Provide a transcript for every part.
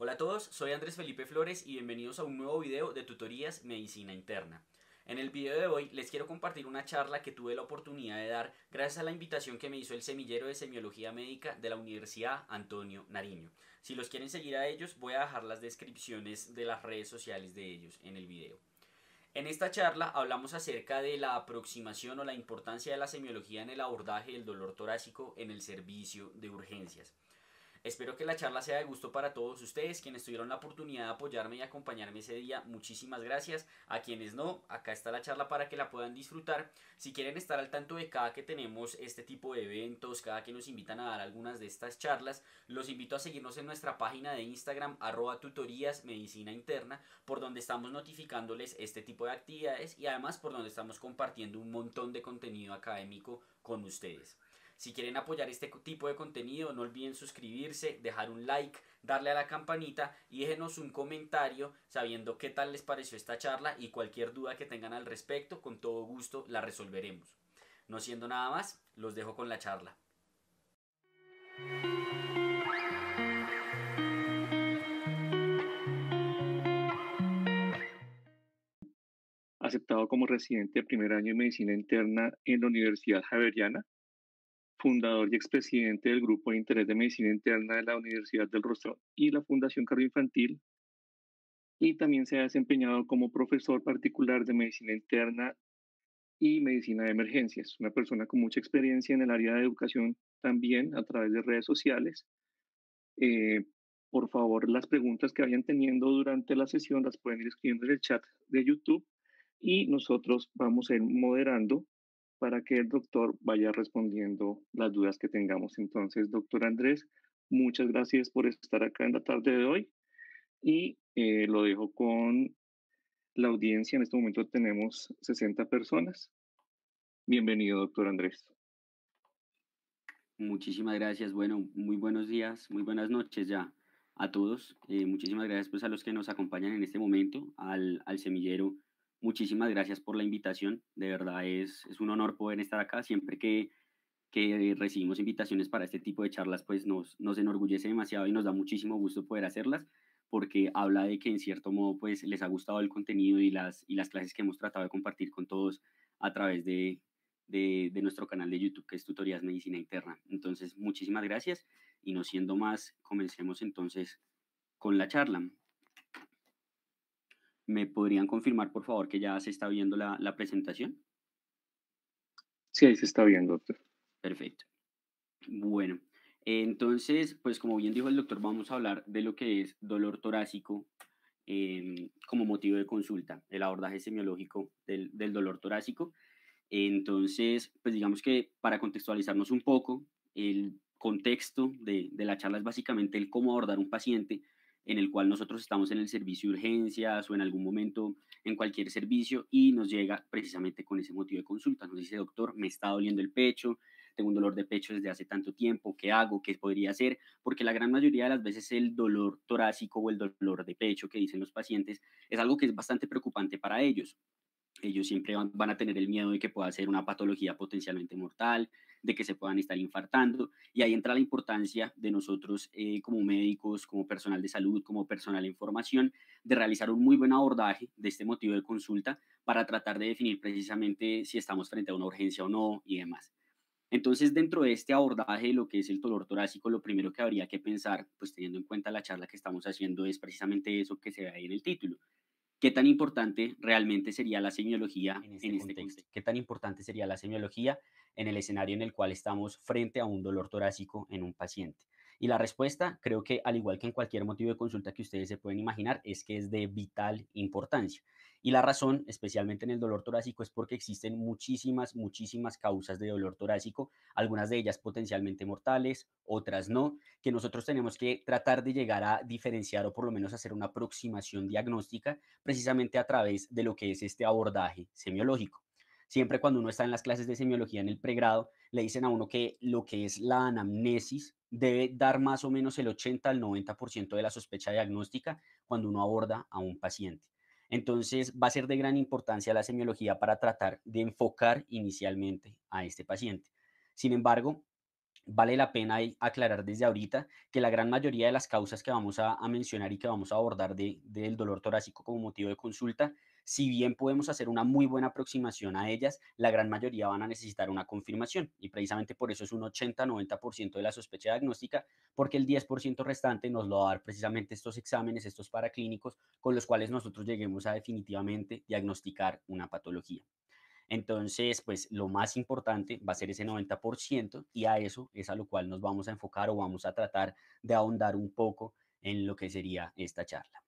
Hola a todos, soy Andrés Felipe Flores y bienvenidos a un nuevo video de tutorías Medicina Interna. En el video de hoy les quiero compartir una charla que tuve la oportunidad de dar gracias a la invitación que me hizo el semillero de semiología médica de la Universidad Antonio Nariño. Si los quieren seguir a ellos, voy a dejar las descripciones de las redes sociales de ellos en el video. En esta charla hablamos acerca de la aproximación o la importancia de la semiología en el abordaje del dolor torácico en el servicio de urgencias. Espero que la charla sea de gusto para todos ustedes, quienes tuvieron la oportunidad de apoyarme y acompañarme ese día. Muchísimas gracias. A quienes no, acá está la charla para que la puedan disfrutar. Si quieren estar al tanto de cada que tenemos este tipo de eventos, cada que nos invitan a dar algunas de estas charlas, los invito a seguirnos en nuestra página de Instagram, @tutorías medicina interna, por donde estamos notificándoles este tipo de actividades y además por donde estamos compartiendo un montón de contenido académico con ustedes. Si quieren apoyar este tipo de contenido, no olviden suscribirse, dejar un like, darle a la campanita y déjenos un comentario sabiendo qué tal les pareció esta charla y cualquier duda que tengan al respecto, con todo gusto la resolveremos. No siendo nada más, los dejo con la charla. Aceptado como residente de primer año de medicina interna en la Universidad Javeriana, fundador y expresidente del Grupo de Interés de Medicina Interna de la Universidad del Rostro y la Fundación Cardioinfantil, y también se ha desempeñado como profesor particular de medicina interna y medicina de emergencias. Una persona con mucha experiencia en el área de educación también a través de redes sociales. Eh, por favor, las preguntas que vayan teniendo durante la sesión las pueden ir escribiendo en el chat de YouTube y nosotros vamos a ir moderando para que el doctor vaya respondiendo las dudas que tengamos. Entonces, doctor Andrés, muchas gracias por estar acá en la tarde de hoy y lo dejo con la audiencia. En este momento tenemos 60 personas. Bienvenido, doctor Andrés. Muchísimas gracias. Bueno, muy buenos días, muy buenas noches ya a todos. Muchísimas gracias pues a los que nos acompañan en este momento, al semillero. Muchísimas gracias por la invitación. De verdad es un honor poder estar acá. Siempre que recibimos invitaciones para este tipo de charlas, pues nos enorgullece demasiado y nos da muchísimo gusto poder hacerlas, porque habla de que en cierto modo pues les ha gustado el contenido y las clases que hemos tratado de compartir con todos a través de nuestro canal de YouTube, que es Tutorías Medicina Interna. Entonces, muchísimas gracias y no siendo más, comencemos entonces con la charla. ¿Me podrían confirmar, por favor, que ya se está viendo la presentación? Sí, ahí se está viendo, doctor. Perfecto. Bueno, entonces, pues como bien dijo el doctor, vamos a hablar de lo que es dolor torácico como motivo de consulta, el abordaje semiológico del dolor torácico. Entonces, pues digamos que para contextualizarnos un poco, el contexto de la charla es básicamente el cómo abordar un paciente en el cual nosotros estamos en el servicio de urgencias o en algún momento en cualquier servicio y nos llega precisamente con ese motivo de consulta. Nos dice, doctor, me está doliendo el pecho, tengo un dolor de pecho desde hace tanto tiempo, ¿qué hago? ¿Qué podría hacer? Porque la gran mayoría de las veces el dolor torácico o el dolor de pecho que dicen los pacientes es algo que es bastante preocupante para ellos. Ellos siempre van a tener el miedo de que pueda ser una patología potencialmente mortal, de que se puedan estar infartando, y ahí entra la importancia de nosotros como médicos, como personal de salud, como personal en formación, de realizar un muy buen abordaje de este motivo de consulta para tratar de definir precisamente si estamos frente a una urgencia o no y demás. Entonces, dentro de este abordaje de lo que es el dolor torácico, lo primero que habría que pensar, pues teniendo en cuenta la charla que estamos haciendo, es precisamente eso que se ve ahí en el título. ¿Qué tan importante realmente sería la semiología en este contexto? ¿Qué tan importante sería la semiología en el escenario en el cual estamos frente a un dolor torácico en un paciente? Y la respuesta, creo que al igual que en cualquier motivo de consulta que ustedes se pueden imaginar, es que es de vital importancia. Y la razón, especialmente en el dolor torácico, es porque existen muchísimas causas de dolor torácico, algunas de ellas potencialmente mortales, otras no, que nosotros tenemos que tratar de llegar a diferenciar o por lo menos hacer una aproximación diagnóstica precisamente a través de lo que es este abordaje semiológico. Siempre cuando uno está en las clases de semiología en el pregrado, le dicen a uno que lo que es la anamnesis debe dar más o menos el 80 al 90% de la sospecha diagnóstica cuando uno aborda a un paciente. Entonces, va a ser de gran importancia la semiología para tratar de enfocar inicialmente a este paciente. Sin embargo, Vale la pena aclarar desde ahorita que la gran mayoría de las causas que vamos a mencionar y que vamos a abordar del dolor torácico como motivo de consulta, si bien podemos hacer una muy buena aproximación a ellas, la gran mayoría van a necesitar una confirmación y precisamente por eso es un 80-90% de la sospecha diagnóstica, porque el 10% restante nos lo va a dar precisamente estos exámenes, estos paraclínicos, con los cuales nosotros lleguemos a definitivamente diagnosticar una patología. Entonces, pues lo más importante va a ser ese 90% y a eso es a lo cual nos vamos a enfocar o vamos a tratar de ahondar un poco en lo que sería esta charla.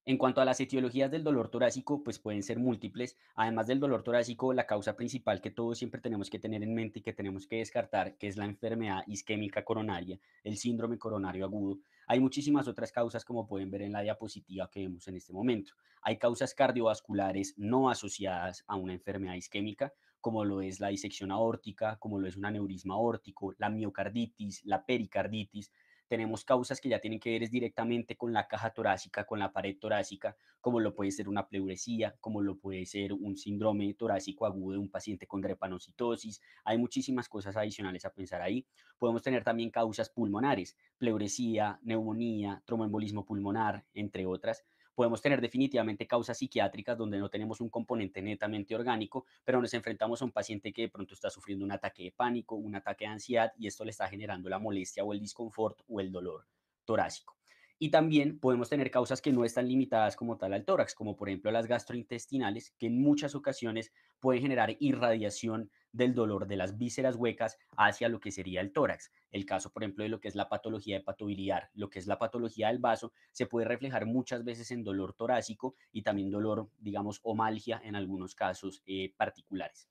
En cuanto a las etiologías del dolor torácico, pues pueden ser múltiples. Además del dolor torácico, la causa principal que todos siempre tenemos que tener en mente y que tenemos que descartar, que es la enfermedad isquémica coronaria, el síndrome coronario agudo. Hay muchísimas otras causas, como pueden ver en la diapositiva que vemos en este momento. Hay causas cardiovasculares no asociadas a una enfermedad isquémica, como lo es la disección aórtica, como lo es un aneurisma aórtico, la miocarditis, la pericarditis. Tenemos causas que ya tienen que ver es directamente con la caja torácica, con la pared torácica, como lo puede ser una pleuresía, como lo puede ser un síndrome torácico agudo de un paciente con drepanocitosis. Hay muchísimas cosas adicionales a pensar ahí. Podemos tener también causas pulmonares, pleuresía, neumonía, tromboembolismo pulmonar, entre otras. Podemos tener definitivamente causas psiquiátricas donde no tenemos un componente netamente orgánico, pero nos enfrentamos a un paciente que de pronto está sufriendo un ataque de pánico, un ataque de ansiedad y esto le está generando la molestia o el disconfort o el dolor torácico. Y también podemos tener causas que no están limitadas como tal al tórax, como por ejemplo las gastrointestinales, que en muchas ocasiones pueden generar irradiación del dolor de las vísceras huecas hacia lo que sería el tórax. El caso, por ejemplo, de lo que es la patología hepatobiliar, lo que es la patología del vaso, se puede reflejar muchas veces en dolor torácico y también dolor, digamos, omalgia en algunos casos particulares.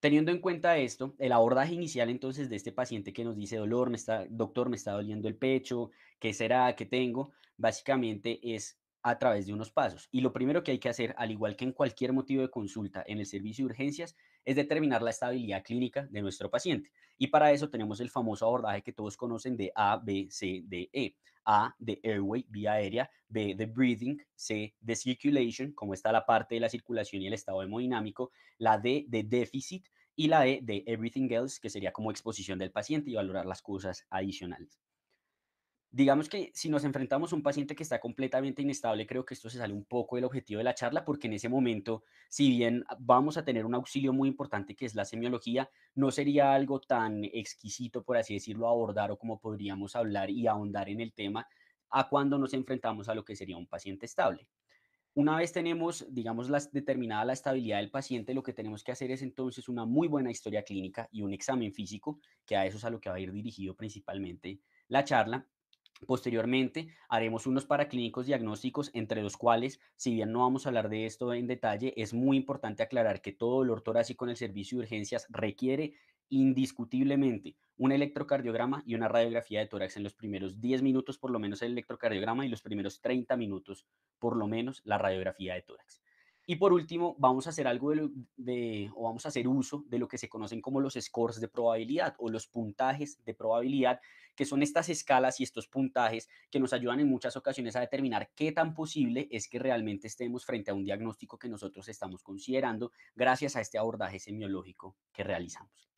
Teniendo en cuenta esto, el abordaje inicial entonces de este paciente que nos dice dolor, doctor, me está doliendo el pecho, ¿qué será? ¿Qué tengo? Básicamente es a través de unos pasos. Y lo primero que hay que hacer, al igual que en cualquier motivo de consulta en el servicio de urgencias, es determinar la estabilidad clínica de nuestro paciente. Y para eso tenemos el famoso abordaje que todos conocen de A, B, C, D, E. A de airway, vía aérea, B de breathing, C de circulation, como está la parte de la circulación y el estado hemodinámico, la D de déficit y la E de everything else, que sería como exposición del paciente y valorar las cosas adicionales. Digamos que si nos enfrentamos a un paciente que está completamente inestable, creo que esto se sale un poco del objetivo de la charla, porque en ese momento, si bien vamos a tener un auxilio muy importante que es la semiología, no sería algo tan exquisito, por así decirlo, abordar o como podríamos hablar y ahondar en el tema a cuando nos enfrentamos a lo que sería un paciente estable. Una vez tenemos, digamos, determinada la estabilidad del paciente, lo que tenemos que hacer es entonces una muy buena historia clínica y un examen físico, que a eso es a lo que va a ir dirigido principalmente la charla. Posteriormente, haremos unos paraclínicos diagnósticos, entre los cuales, si bien no vamos a hablar de esto en detalle, es muy importante aclarar que todo dolor torácico en el servicio de urgencias requiere indiscutiblemente un electrocardiograma y una radiografía de tórax en los primeros 10 minutos, por lo menos el electrocardiograma, y los primeros 30 minutos, por lo menos la radiografía de tórax. Y por último, vamos a hacer algo o vamos a hacer uso de lo que se conocen como los scores de probabilidad o los puntajes de probabilidad, que son estas escalas y estos puntajes que nos ayudan en muchas ocasiones a determinar qué tan posible es que realmente estemos frente a un diagnóstico que nosotros estamos considerando gracias a este abordaje semiológico que realizamos.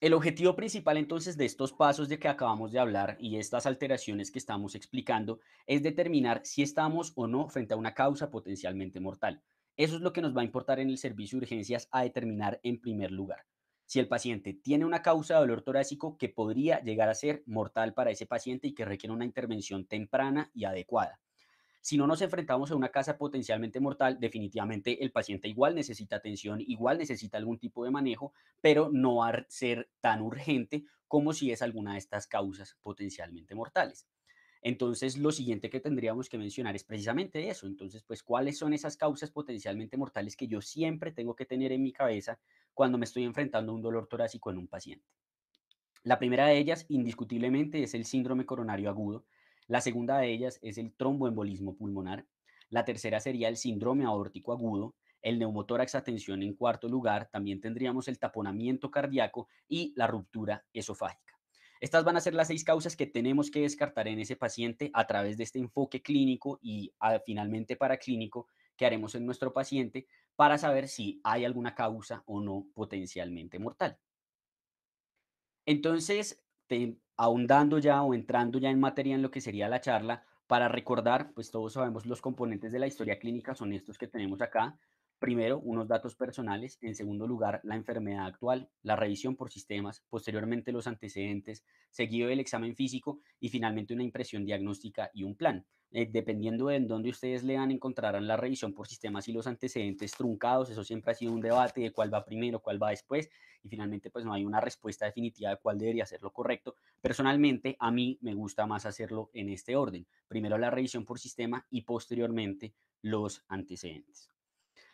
El objetivo principal entonces de estos pasos de que acabamos de hablar y estas alteraciones que estamos explicando es determinar si estamos o no frente a una causa potencialmente mortal. Eso es lo que nos va a importar en el servicio de urgencias a determinar en primer lugar. Si el paciente tiene una causa de dolor torácico que podría llegar a ser mortal para ese paciente y que requiere una intervención temprana y adecuada. Si no nos enfrentamos a una casa potencialmente mortal, definitivamente el paciente igual necesita atención, igual necesita algún tipo de manejo, pero no va a ser tan urgente como si es alguna de estas causas potencialmente mortales. Entonces, lo siguiente que tendríamos que mencionar es precisamente eso. Entonces, pues, ¿cuáles son esas causas potencialmente mortales que yo siempre tengo que tener en mi cabeza cuando me estoy enfrentando a un dolor torácico en un paciente? La primera de ellas, indiscutiblemente, es el síndrome coronario agudo. La segunda de ellas es el tromboembolismo pulmonar. La tercera sería el síndrome aórtico agudo. El neumotórax, atención, en cuarto lugar. También tendríamos el taponamiento cardíaco y la ruptura esofágica. Estas van a ser las 6 causas que tenemos que descartar en ese paciente a través de este enfoque clínico y finalmente paraclínico que haremos en nuestro paciente para saber si hay alguna causa o no potencialmente mortal. Entonces, ahondando ya o entrando ya en materia en lo que sería la charla, para recordar, pues todos sabemos los componentes de la historia clínica son estos que tenemos acá. Primero, unos datos personales. En segundo lugar, la enfermedad actual, la revisión por sistemas, posteriormente los antecedentes, seguido del examen físico y finalmente una impresión diagnóstica y un plan. Dependiendo de en dónde ustedes lean, encontrarán la revisión por sistemas y los antecedentes truncados. Eso siempre ha sido un debate de cuál va primero, cuál va después y finalmente pues no hay una respuesta definitiva de cuál debería ser lo correcto. Personalmente, a mí me gusta más hacerlo en este orden. Primero la revisión por sistema y posteriormente los antecedentes.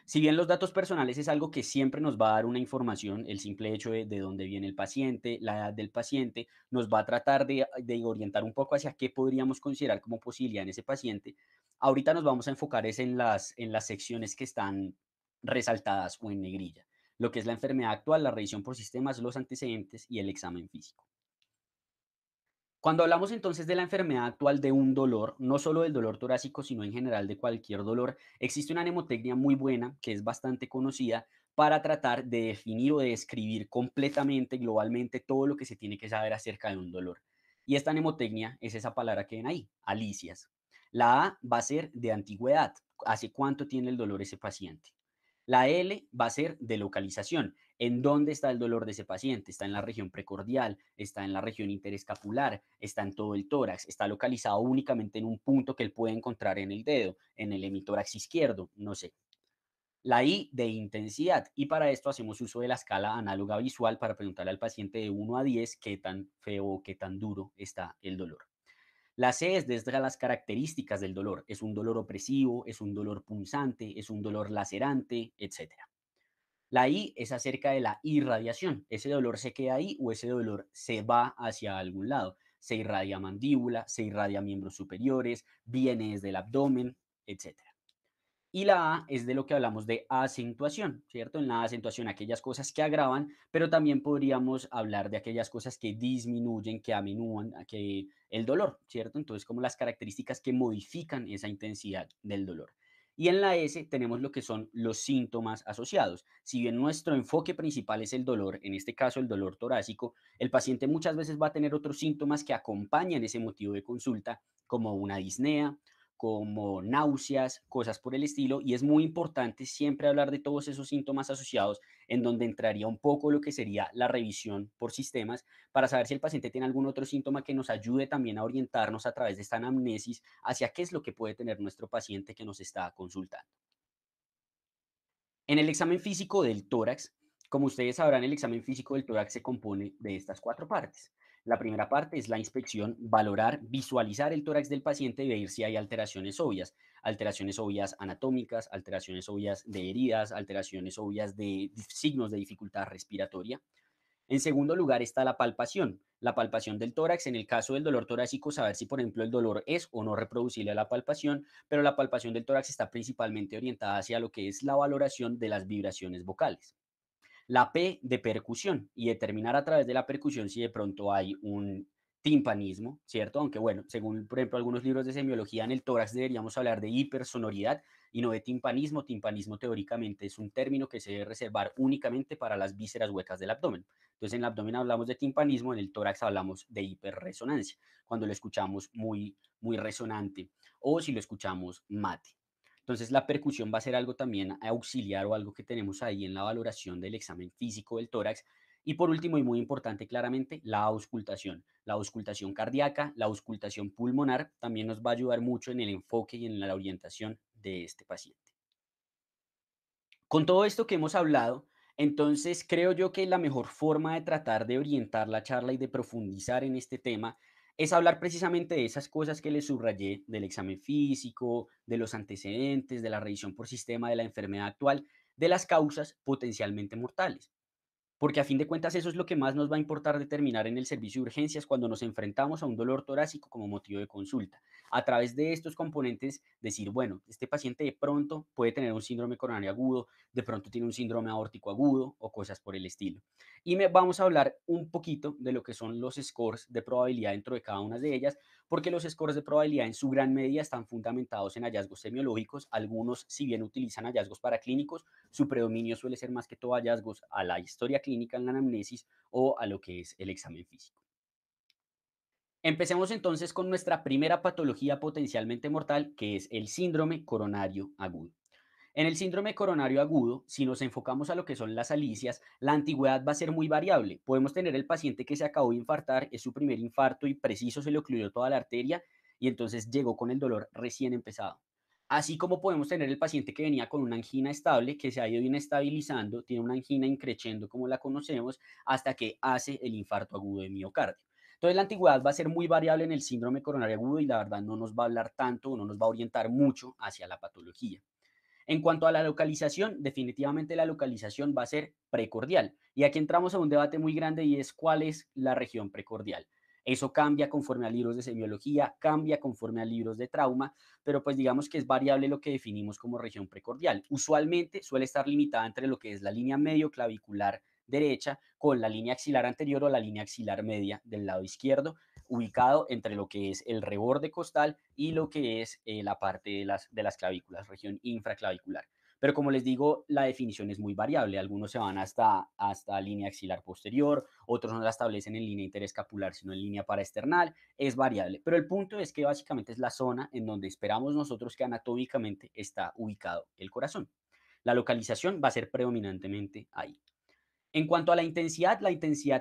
Si bien los datos personales es algo que siempre nos va a dar una información, el simple hecho de dónde viene el paciente, la edad del paciente, nos va a tratar de orientar un poco hacia qué podríamos considerar como posibilidad en ese paciente. Ahorita nos vamos a enfocar es en las secciones que están resaltadas o en negrilla, lo que es la enfermedad actual, la revisión por sistemas, los antecedentes y el examen físico. Cuando hablamos entonces de la enfermedad actual de un dolor, no solo del dolor torácico, sino en general de cualquier dolor, existe una mnemotecnia muy buena que es bastante conocida para tratar de definir o de describir completamente, globalmente, todo lo que se tiene que saber acerca de un dolor. Y esta mnemotecnia es esa palabra que ven ahí, alicias. La A va a ser de antigüedad, hace cuánto tiene el dolor ese paciente. La L va a ser de localización. ¿En dónde está el dolor de ese paciente? ¿Está en la región precordial? ¿Está en la región interescapular? ¿Está en todo el tórax? ¿Está localizado únicamente en un punto que él puede encontrar en el dedo, en el hemitórax izquierdo? No sé. La I de intensidad. Y para esto hacemos uso de la escala análoga visual para preguntarle al paciente de 1 a 10 qué tan feo o qué tan duro está el dolor. La C es desde las características del dolor. ¿Es un dolor opresivo? ¿Es un dolor punzante? ¿Es un dolor lacerante? Etcétera. La I es acerca de la irradiación. ¿Ese dolor se queda ahí o ese dolor se va hacia algún lado? Se irradia mandíbula, se irradia miembros superiores, viene desde el abdomen, etcétera. Y la A es de lo que hablamos de acentuación, ¿cierto? En la acentuación, aquellas cosas que agravan, pero también podríamos hablar de aquellas cosas que disminuyen, que amenúan que el dolor, ¿cierto? Entonces, como las características que modifican esa intensidad del dolor. Y en la S tenemos lo que son los síntomas asociados. Si bien nuestro enfoque principal es el dolor, en este caso el dolor torácico, el paciente muchas veces va a tener otros síntomas que acompañan ese motivo de consulta, como una disnea, como náuseas, cosas por el estilo, y es muy importante siempre hablar de todos esos síntomas asociados, en donde entraría un poco lo que sería la revisión por sistemas, para saber si el paciente tiene algún otro síntoma que nos ayude también a orientarnos a través de esta anamnesis hacia qué es lo que puede tener nuestro paciente que nos está consultando. En el examen físico del tórax, como ustedes sabrán, el examen físico del tórax se compone de estas cuatro partes. La primera parte es la inspección, valorar, visualizar el tórax del paciente y ver si hay alteraciones obvias anatómicas, alteraciones obvias de heridas, alteraciones obvias de signos de dificultad respiratoria. En segundo lugar está la palpación del tórax. En el caso del dolor torácico, saber si, por ejemplo, el dolor es o no reproducible a la palpación, pero la palpación del tórax está principalmente orientada hacia lo que es la valoración de las vibraciones vocales. La P de percusión y determinar a través de la percusión si de pronto hay un timpanismo, ¿cierto? Aunque bueno, según por ejemplo algunos libros de semiología en el tórax deberíamos hablar de hipersonoridad y no de timpanismo. Timpanismo teóricamente es un término que se debe reservar únicamente para las vísceras huecas del abdomen. Entonces en el abdomen hablamos de timpanismo, en el tórax hablamos de hiperresonancia, cuando lo escuchamos muy resonante o si lo escuchamos mate. Entonces, la percusión va a ser algo también auxiliar o algo que tenemos ahí en la valoración del examen físico del tórax. Y por último, y muy importante claramente, la auscultación. La auscultación cardíaca, la auscultación pulmonar también nos va a ayudar mucho en el enfoque y en la orientación de este paciente. Con todo esto que hemos hablado, entonces creo yo que la mejor forma de tratar de orientar la charla y de profundizar en este tema es hablar precisamente de esas cosas que les subrayé, del examen físico, de los antecedentes, de la revisión por sistema de la enfermedad actual, de las causas potencialmente mortales. Porque a fin de cuentas eso es lo que más nos va a importar determinar en el servicio de urgencias cuando nos enfrentamos a un dolor torácico como motivo de consulta. A través de estos componentes decir, bueno, este paciente de pronto puede tener un síndrome coronario agudo, de pronto tiene un síndrome aórtico agudo o cosas por el estilo. Vamos a hablar un poquito de lo que son los scores de probabilidad dentro de cada una de ellas, porque los scores de probabilidad en su gran medida están fundamentados en hallazgos semiológicos. Algunos, si bien utilizan hallazgos paraclínicos, su predominio suele ser más que todo hallazgos a la historia clínica en la anamnesis o a lo que es el examen físico. Empecemos entonces con nuestra primera patología potencialmente mortal, que es el síndrome coronario agudo. En el síndrome coronario agudo, si nos enfocamos a lo que son las alicias, la antigüedad va a ser muy variable. Podemos tener el paciente que se acabó de infartar, es su primer infarto y preciso se le ocluyó toda la arteria y entonces llegó con el dolor recién empezado. Así como podemos tener el paciente que venía con una angina estable, que se ha ido inestabilizando, tiene una angina increciendo como la conocemos, hasta que hace el infarto agudo de miocardio. Entonces la antigüedad va a ser muy variable en el síndrome coronario agudo y la verdad no nos va a hablar tanto o no nos va a orientar mucho hacia la patología. En cuanto a la localización, definitivamente la localización va a ser precordial. Y aquí entramos a un debate muy grande y es cuál es la región precordial. Eso cambia conforme a libros de semiología, cambia conforme a libros de trauma, pero pues digamos que es variable lo que definimos como región precordial. Usualmente suele estar limitada entre lo que es la línea medio clavicular derecha con la línea axilar anterior o la línea axilar media del lado izquierdo, ubicado entre lo que es el reborde costal y lo que es la parte de las clavículas, región infraclavicular. Pero como les digo, la definición es muy variable. Algunos se van hasta línea axilar posterior, otros no la establecen en línea interescapular, sino en línea paraesternal. Es variable. Pero el punto es que básicamente es la zona en donde esperamos nosotros que anatómicamente está ubicado el corazón. La localización va a ser predominantemente ahí. En cuanto a la intensidad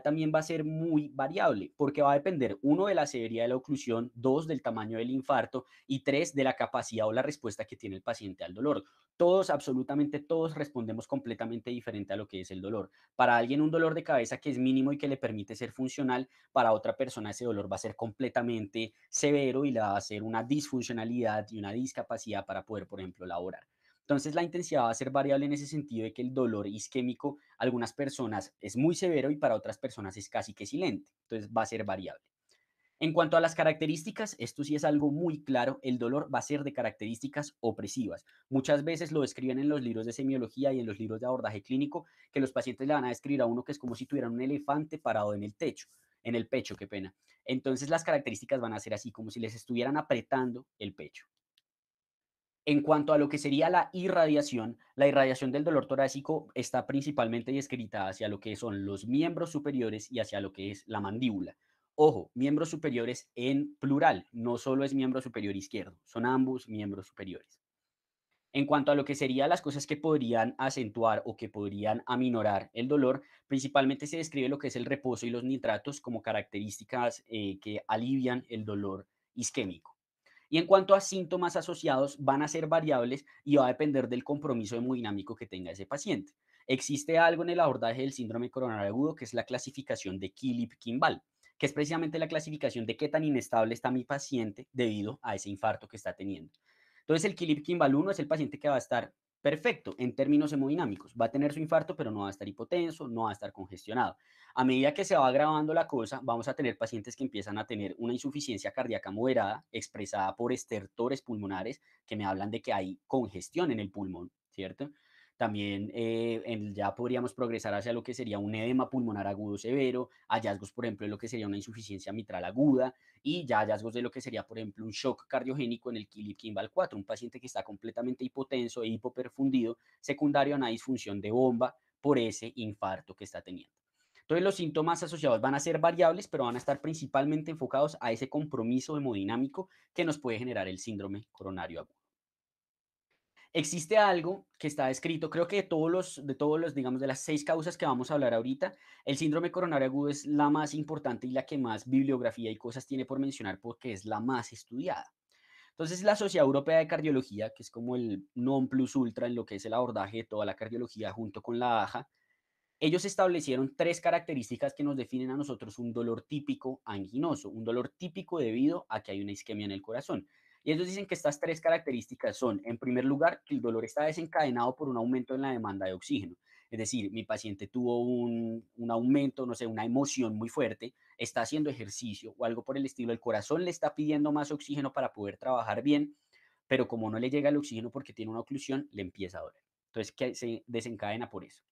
también va a ser muy variable, porque va a depender, uno, de la severidad de la oclusión, dos, del tamaño del infarto y tres, de la capacidad o la respuesta que tiene el paciente al dolor. Todos, absolutamente todos, respondemos completamente diferente a lo que es el dolor. Para alguien un dolor de cabeza que es mínimo y que le permite ser funcional, para otra persona ese dolor va a ser completamente severo y le va a hacer una disfuncionalidad y una discapacidad para poder, por ejemplo, laborar. Entonces la intensidad va a ser variable en ese sentido de que el dolor isquémico algunas personas es muy severo y para otras personas es casi que silente. Entonces va a ser variable. En cuanto a las características, esto sí es algo muy claro, el dolor va a ser de características opresivas. Muchas veces lo describen en los libros de semiología y en los libros de abordaje clínico, que los pacientes le van a describir a uno que es como si tuvieran un elefante parado en el techo, en el pecho, qué pena. Entonces las características van a ser así, como si les estuvieran apretando el pecho. En cuanto a lo que sería la irradiación del dolor torácico está principalmente descrita hacia lo que son los miembros superiores y hacia lo que es la mandíbula. Ojo, miembros superiores en plural, no solo es miembro superior izquierdo, son ambos miembros superiores. En cuanto a lo que serían las cosas que podrían acentuar o que podrían aminorar el dolor, principalmente se describe lo que es el reposo y los nitratos como características que alivian el dolor isquémico. Y en cuanto a síntomas asociados, van a ser variables y va a depender del compromiso hemodinámico que tenga ese paciente. Existe algo en el abordaje del síndrome coronario agudo que es la clasificación de Killip-Kimball, que es precisamente la clasificación de qué tan inestable está mi paciente debido a ese infarto que está teniendo. Entonces, el Killip-Kimball 1 es el paciente que va a estar perfecto en términos hemodinámicos. Va a tener su infarto, pero no va a estar hipotenso, no va a estar congestionado. A medida que se va agravando la cosa, vamos a tener pacientes que empiezan a tener una insuficiencia cardíaca moderada, expresada por estertores pulmonares, que me hablan de que hay congestión en el pulmón, ¿cierto? También ya podríamos progresar hacia lo que sería un edema pulmonar agudo severo, hallazgos, por ejemplo, de lo que sería una insuficiencia mitral aguda y ya hallazgos de lo que sería, por ejemplo, un shock cardiogénico en el Killip-Kimball 4, un paciente que está completamente hipotenso e hipoperfundido, secundario a una disfunción de bomba por ese infarto que está teniendo. Entonces los síntomas asociados van a ser variables, pero van a estar principalmente enfocados a ese compromiso hemodinámico que nos puede generar el síndrome coronario agudo. Existe algo que está descrito, creo que digamos, de las 6 causas que vamos a hablar ahorita, el síndrome coronario agudo es la más importante y la que más bibliografía y cosas tiene por mencionar porque es la más estudiada. Entonces, la Sociedad Europea de Cardiología, que es como el non plus ultra en lo que es el abordaje de toda la cardiología junto con la AJA, ellos establecieron 3 características que nos definen a nosotros un dolor típico anginoso, un dolor típico debido a que hay una isquemia en el corazón. Y ellos dicen que estas 3 características son, en primer lugar, que el dolor está desencadenado por un aumento en la demanda de oxígeno. Es decir, mi paciente tuvo un aumento, no sé, una emoción muy fuerte, está haciendo ejercicio o algo por el estilo, el corazón le está pidiendo más oxígeno para poder trabajar bien, pero como no le llega el oxígeno porque tiene una oclusión, le empieza a doler. Entonces, que se desencadena por eso.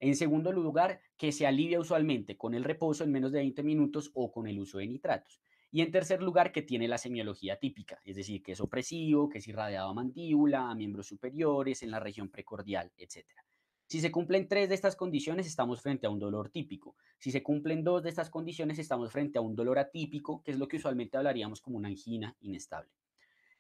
En segundo lugar, que se alivia usualmente con el reposo en menos de 20 minutos o con el uso de nitratos. Y en tercer lugar, que tiene la semiología típica, es decir, que es opresivo, que es irradiado a mandíbula, a miembros superiores, en la región precordial, etcétera. Si se cumplen tres de estas condiciones, estamos frente a un dolor típico. Si se cumplen dos de estas condiciones, estamos frente a un dolor atípico, que es lo que usualmente hablaríamos como una angina inestable.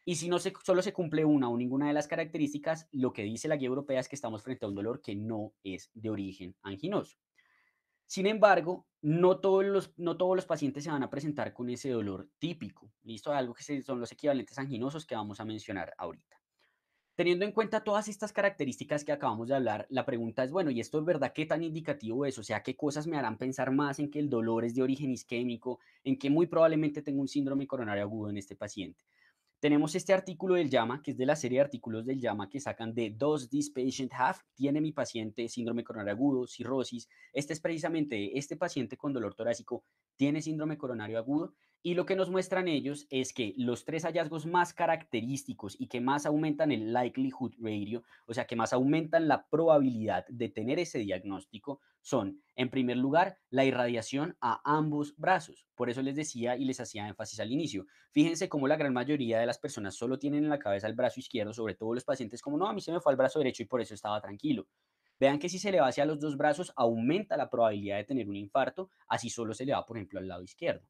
Y si no se, solo se cumple una o ninguna de las características, lo que dice la guía europea es que estamos frente a un dolor que no es de origen anginoso. Sin embargo, no todos los pacientes se van a presentar con ese dolor típico. ¿Listo? Algo que son los equivalentes anginosos que vamos a mencionar ahorita. Teniendo en cuenta todas estas características que acabamos de hablar, la pregunta es, bueno, ¿y esto es verdad qué tan indicativo es? O sea, ¿qué cosas me harán pensar más en que el dolor es de origen isquémico, en que muy probablemente tengo un síndrome coronario agudo en este paciente? Tenemos este artículo del JAMA, que es de la serie de artículos del JAMA que sacan de Does this patient have? ¿Tiene mi paciente síndrome coronario agudo, cirrosis? Este es precisamente este paciente con dolor torácico, ¿tiene síndrome coronario agudo? Y lo que nos muestran ellos es que los tres hallazgos más característicos y que más aumentan el likelihood ratio, o sea, que más aumentan la probabilidad de tener ese diagnóstico, son, en primer lugar, la irradiación a ambos brazos. Por eso les decía y les hacía énfasis al inicio. Fíjense cómo la gran mayoría de las personas solo tienen en la cabeza el brazo izquierdo, sobre todo los pacientes como, no, a mí se me fue al brazo derecho y por eso estaba tranquilo. Vean que si se le va hacia los dos brazos, aumenta la probabilidad de tener un infarto, así solo se le va, por ejemplo, al lado izquierdo.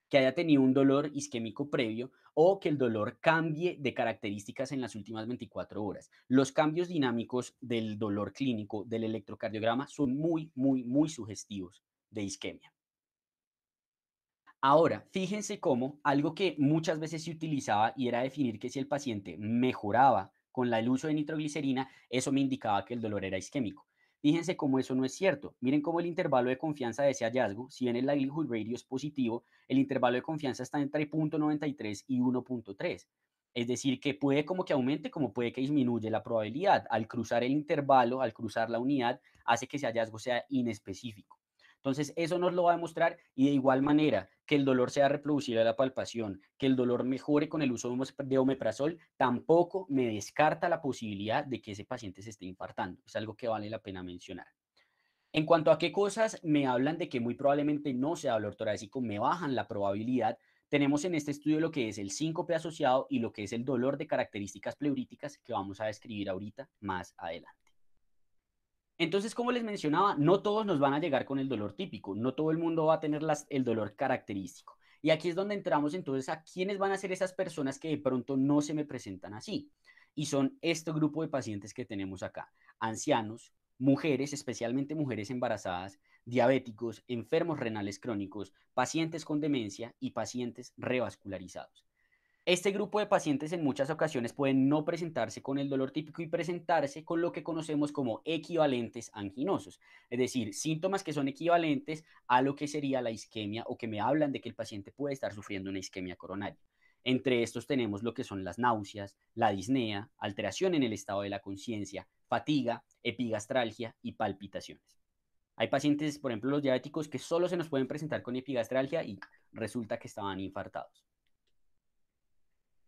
Que haya tenido un dolor isquémico previo o que el dolor cambie de características en las últimas 24 horas. Los cambios dinámicos del dolor clínico del electrocardiograma son muy, muy, muy sugestivos de isquemia. Ahora, fíjense cómo algo que muchas veces se utilizaba y era definir que si el paciente mejoraba con el uso de nitroglicerina, eso me indicaba que el dolor era isquémico. Fíjense cómo eso no es cierto. Miren cómo el intervalo de confianza de ese hallazgo, si bien el likelihood radio es positivo, el intervalo de confianza está entre 0.93 y 1.3. Es decir, que puede como que aumente, como puede que disminuye la probabilidad. Al cruzar el intervalo, al cruzar la unidad, hace que ese hallazgo sea inespecífico. Entonces, eso nos lo va a demostrar y de igual manera que el dolor sea reproducible a la palpación, que el dolor mejore con el uso de omeprazol, tampoco me descarta la posibilidad de que ese paciente se esté infartando. Es algo que vale la pena mencionar. En cuanto a qué cosas me hablan de que muy probablemente no sea dolor torácico, me bajan la probabilidad. Tenemos en este estudio lo que es el síncope asociado y lo que es el dolor de características pleuríticas que vamos a describir ahorita más adelante. Entonces, como les mencionaba, no todos nos van a llegar con el dolor típico, no todo el mundo va a tener el dolor característico. Y aquí es donde entramos entonces a quiénes van a ser esas personas que de pronto no se me presentan así. Y son este grupo de pacientes que tenemos acá, ancianos, mujeres, especialmente mujeres embarazadas, diabéticos, enfermos renales crónicos, pacientes con demencia y pacientes revascularizados. Este grupo de pacientes en muchas ocasiones pueden no presentarse con el dolor típico y presentarse con lo que conocemos como equivalentes anginosos, es decir, síntomas que son equivalentes a lo que sería la isquemia o que me hablan de que el paciente puede estar sufriendo una isquemia coronaria. Entre estos tenemos lo que son las náuseas, la disnea, alteración en el estado de la conciencia, fatiga, epigastralgia y palpitaciones. Hay pacientes, por ejemplo, los diabéticos, que solo se nos pueden presentar con epigastralgia y resulta que estaban infartados.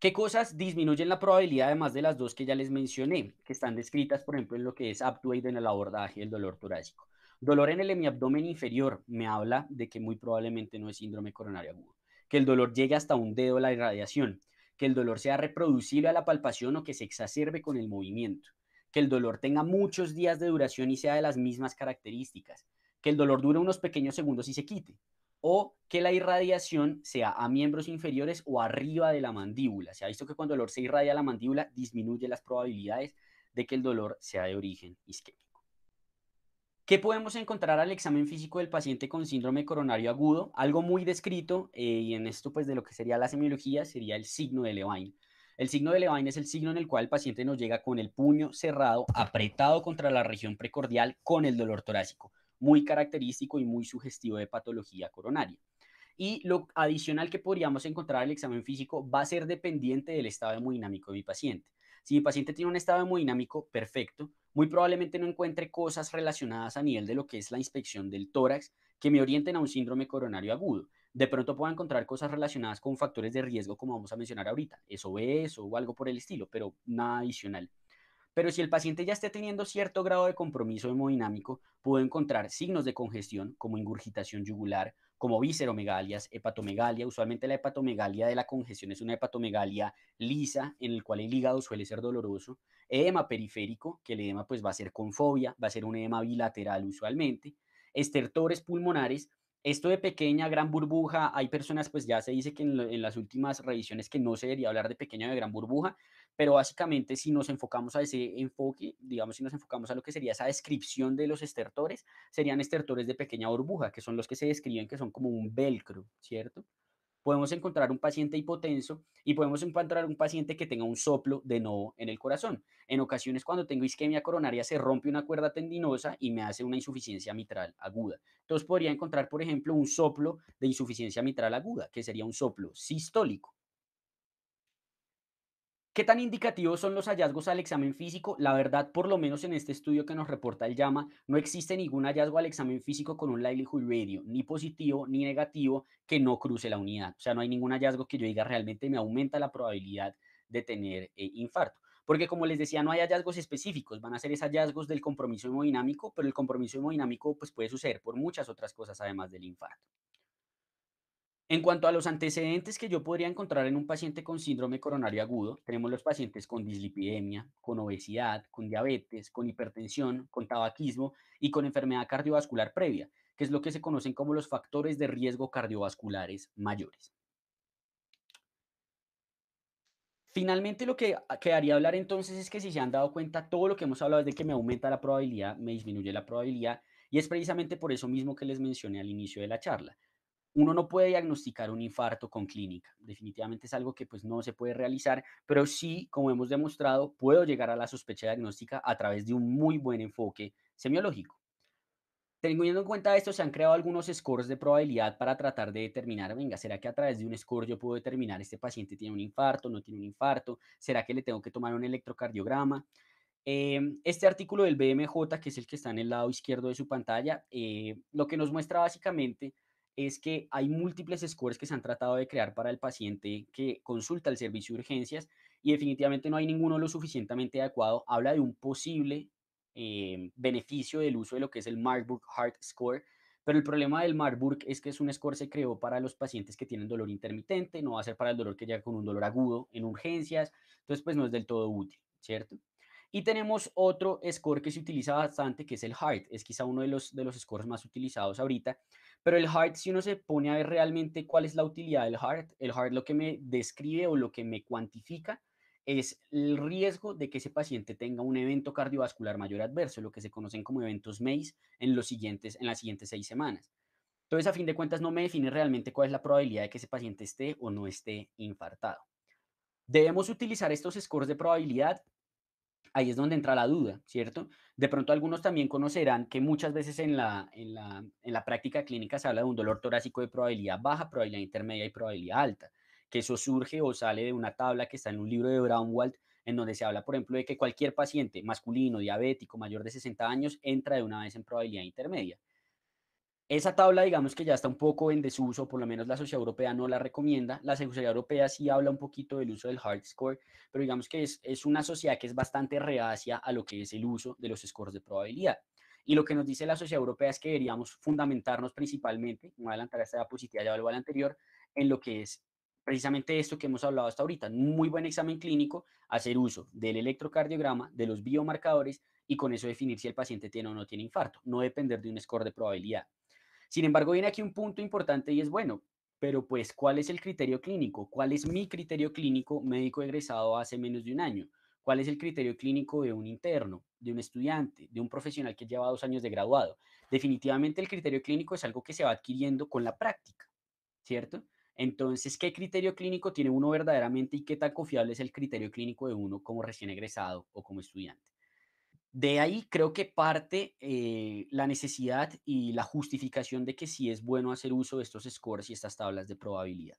¿Qué cosas disminuyen la probabilidad, además de las dos que ya les mencioné, que están descritas, por ejemplo, en lo que es Aptuade en el abordaje del dolor torácico? Dolor en el hemiabdomen inferior me habla de que muy probablemente no es síndrome coronario agudo. Que el dolor llegue hasta un dedo la irradiación. Que el dolor sea reproducible a la palpación o que se exacerbe con el movimiento. Que el dolor tenga muchos días de duración y sea de las mismas características. Que el dolor dure unos pequeños segundos y se quite o que la irradiación sea a miembros inferiores o arriba de la mandíbula. Se ha visto que cuando el dolor se irradia a la mandíbula disminuye las probabilidades de que el dolor sea de origen isquémico. ¿Qué podemos encontrar al examen físico del paciente con síndrome coronario agudo? Algo muy descrito, y en esto pues de lo que sería la semiología, sería el signo de Levine. El signo de Levine es el signo en el cual el paciente nos llega con el puño cerrado, apretado contra la región precordial con el dolor torácico, muy característico y muy sugestivo de patología coronaria. Y lo adicional que podríamos encontrar en el examen físico va a ser dependiente del estado hemodinámico de mi paciente. Si mi paciente tiene un estado hemodinámico perfecto, muy probablemente no encuentre cosas relacionadas a nivel de lo que es la inspección del tórax que me orienten a un síndrome coronario agudo. De pronto puedo encontrar cosas relacionadas con factores de riesgo, como vamos a mencionar ahorita, eso o algo por el estilo, pero nada adicional. Pero si el paciente ya esté teniendo cierto grado de compromiso hemodinámico, puedo encontrar signos de congestión como ingurgitación yugular, como visceromegalias, hepatomegalia. Usualmente la hepatomegalia de la congestión es una hepatomegalia lisa en el cual el hígado suele ser doloroso. Edema periférico, que el edema pues va a ser con fobia, va a ser un edema bilateral usualmente. Estertores pulmonares. Esto de pequeña, gran burbuja, hay personas, pues ya se dice que en las últimas revisiones que no se debería hablar de pequeña o de gran burbuja, pero básicamente si nos enfocamos a ese enfoque, digamos, si nos enfocamos a lo que sería esa descripción de los estertores, serían estertores de pequeña burbuja, que son los que se describen que son como un velcro, ¿cierto? Podemos encontrar un paciente hipotenso y podemos encontrar un paciente que tenga un soplo de no en el corazón. En ocasiones, cuando tengo isquemia coronaria, se rompe una cuerda tendinosa y me hace una insuficiencia mitral aguda. Entonces, podría encontrar, por ejemplo, un soplo de insuficiencia mitral aguda, que sería un soplo sistólico. ¿Qué tan indicativos son los hallazgos al examen físico? La verdad, por lo menos en este estudio que nos reporta el JAMA, no existe ningún hallazgo al examen físico con un likelihood radio, ni positivo ni negativo, que no cruce la unidad. O sea, no hay ningún hallazgo que yo diga realmente me aumenta la probabilidad de tener infarto. Porque como les decía, no hay hallazgos específicos, van a ser esos hallazgos del compromiso hemodinámico, pero el compromiso hemodinámico pues, puede suceder por muchas otras cosas además del infarto. En cuanto a los antecedentes que yo podría encontrar en un paciente con síndrome coronario agudo, tenemos los pacientes con dislipidemia, con obesidad, con diabetes, con hipertensión, con tabaquismo y con enfermedad cardiovascular previa, que es lo que se conocen como los factores de riesgo cardiovasculares mayores. Finalmente, lo que quedaría hablar entonces es que si se han dado cuenta, todo lo que hemos hablado es de que me aumenta la probabilidad, me disminuye la probabilidad, y es precisamente por eso mismo que les mencioné al inicio de la charla. Uno no puede diagnosticar un infarto con clínica. Definitivamente es algo que pues no se puede realizar, pero sí, como hemos demostrado, puedo llegar a la sospecha diagnóstica a través de un muy buen enfoque semiológico. Teniendo en cuenta esto, se han creado algunos scores de probabilidad para tratar de determinar, venga, ¿será que a través de un score yo puedo determinar este paciente tiene un infarto, no tiene un infarto? ¿Será que le tengo que tomar un electrocardiograma? Este artículo del BMJ, que es el que está en el lado izquierdo de su pantalla, lo que nos muestra básicamente es que hay múltiples scores que se han tratado de crear para el paciente que consulta el servicio de urgencias y definitivamente no hay ninguno lo suficientemente adecuado. Habla de un posible beneficio del uso de lo que es el Marburg Heart Score, pero el problema del Marburg es que es un score se creó para los pacientes que tienen dolor intermitente, no va a ser para el dolor que llega con un dolor agudo en urgencias, entonces pues no es del todo útil, ¿cierto? Y tenemos otro score que se utiliza bastante, que es el HEART. Es quizá uno de los scores más utilizados ahorita. Pero el HEART, si uno se pone a ver realmente cuál es la utilidad del HEART, el HEART lo que me describe o lo que me cuantifica es el riesgo de que ese paciente tenga un evento cardiovascular mayor adverso, lo que se conocen como eventos MACE en las siguientes 6 semanas. Entonces, a fin de cuentas, no me define realmente cuál es la probabilidad de que ese paciente esté o no esté infartado. Debemos utilizar estos scores de probabilidad. Ahí es donde entra la duda, ¿cierto? De pronto algunos también conocerán que muchas veces en la práctica clínica se habla de un dolor torácico de probabilidad baja, probabilidad intermedia y probabilidad alta, que eso surge o sale de una tabla que está en un libro de Braunwald, en donde se habla, por ejemplo, de que cualquier paciente masculino, diabético, mayor de 60 años, entra de una vez en probabilidad intermedia. Esa tabla, digamos que ya está un poco en desuso, por lo menos la Sociedad Europea no la recomienda. La Sociedad Europea sí habla un poquito del uso del hard score, pero digamos que es una sociedad que es bastante reacia a lo que es el uso de los scores de probabilidad. Y lo que nos dice la Sociedad Europea es que deberíamos fundamentarnos principalmente, me voy a adelantar a esta diapositiva, ya vuelvo a la anterior, en lo que es precisamente esto que hemos hablado hasta ahorita, un muy buen examen clínico, hacer uso del electrocardiograma, de los biomarcadores y con eso definir si el paciente tiene o no tiene infarto, no depender de un score de probabilidad. Sin embargo, viene aquí un punto importante y es, bueno, pero pues, ¿cuál es el criterio clínico? ¿Cuál es mi criterio clínico médico egresado hace menos de un año? ¿Cuál es el criterio clínico de un interno, de un estudiante, de un profesional que lleva 2 años de graduado? Definitivamente el criterio clínico es algo que se va adquiriendo con la práctica, ¿cierto? Entonces, ¿qué criterio clínico tiene uno verdaderamente y qué tan confiable es el criterio clínico de uno como recién egresado o como estudiante? De ahí creo que parte la necesidad y la justificación de que sí es bueno hacer uso de estos scores y estas tablas de probabilidad.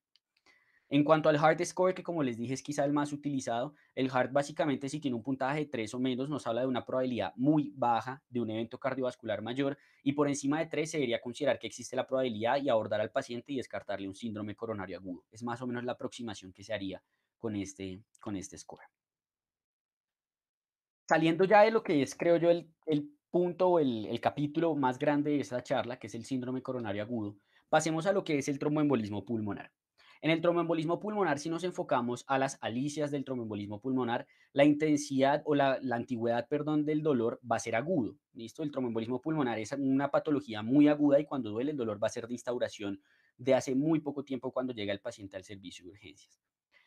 En cuanto al hard score, que como les dije es quizá el más utilizado, el hard básicamente si tiene un puntaje de 3 o menos nos habla de una probabilidad muy baja de un evento cardiovascular mayor y por encima de 3 se debería considerar que existe la probabilidad y abordar al paciente y descartarle un síndrome coronario agudo. Es más o menos la aproximación que se haría con este score. Saliendo ya de lo que es, creo yo, el punto o el capítulo más grande de esta charla, que es el síndrome coronario agudo, pasemos a lo que es el tromboembolismo pulmonar. En el tromboembolismo pulmonar, si nos enfocamos a las alicias del tromboembolismo pulmonar, la intensidad o la antigüedad, perdón, del dolor va a ser agudo. ¿Listo? El tromboembolismo pulmonar es una patología muy aguda y cuando duele el dolor va a ser de instauración de hace muy poco tiempo cuando llega el paciente al servicio de urgencias.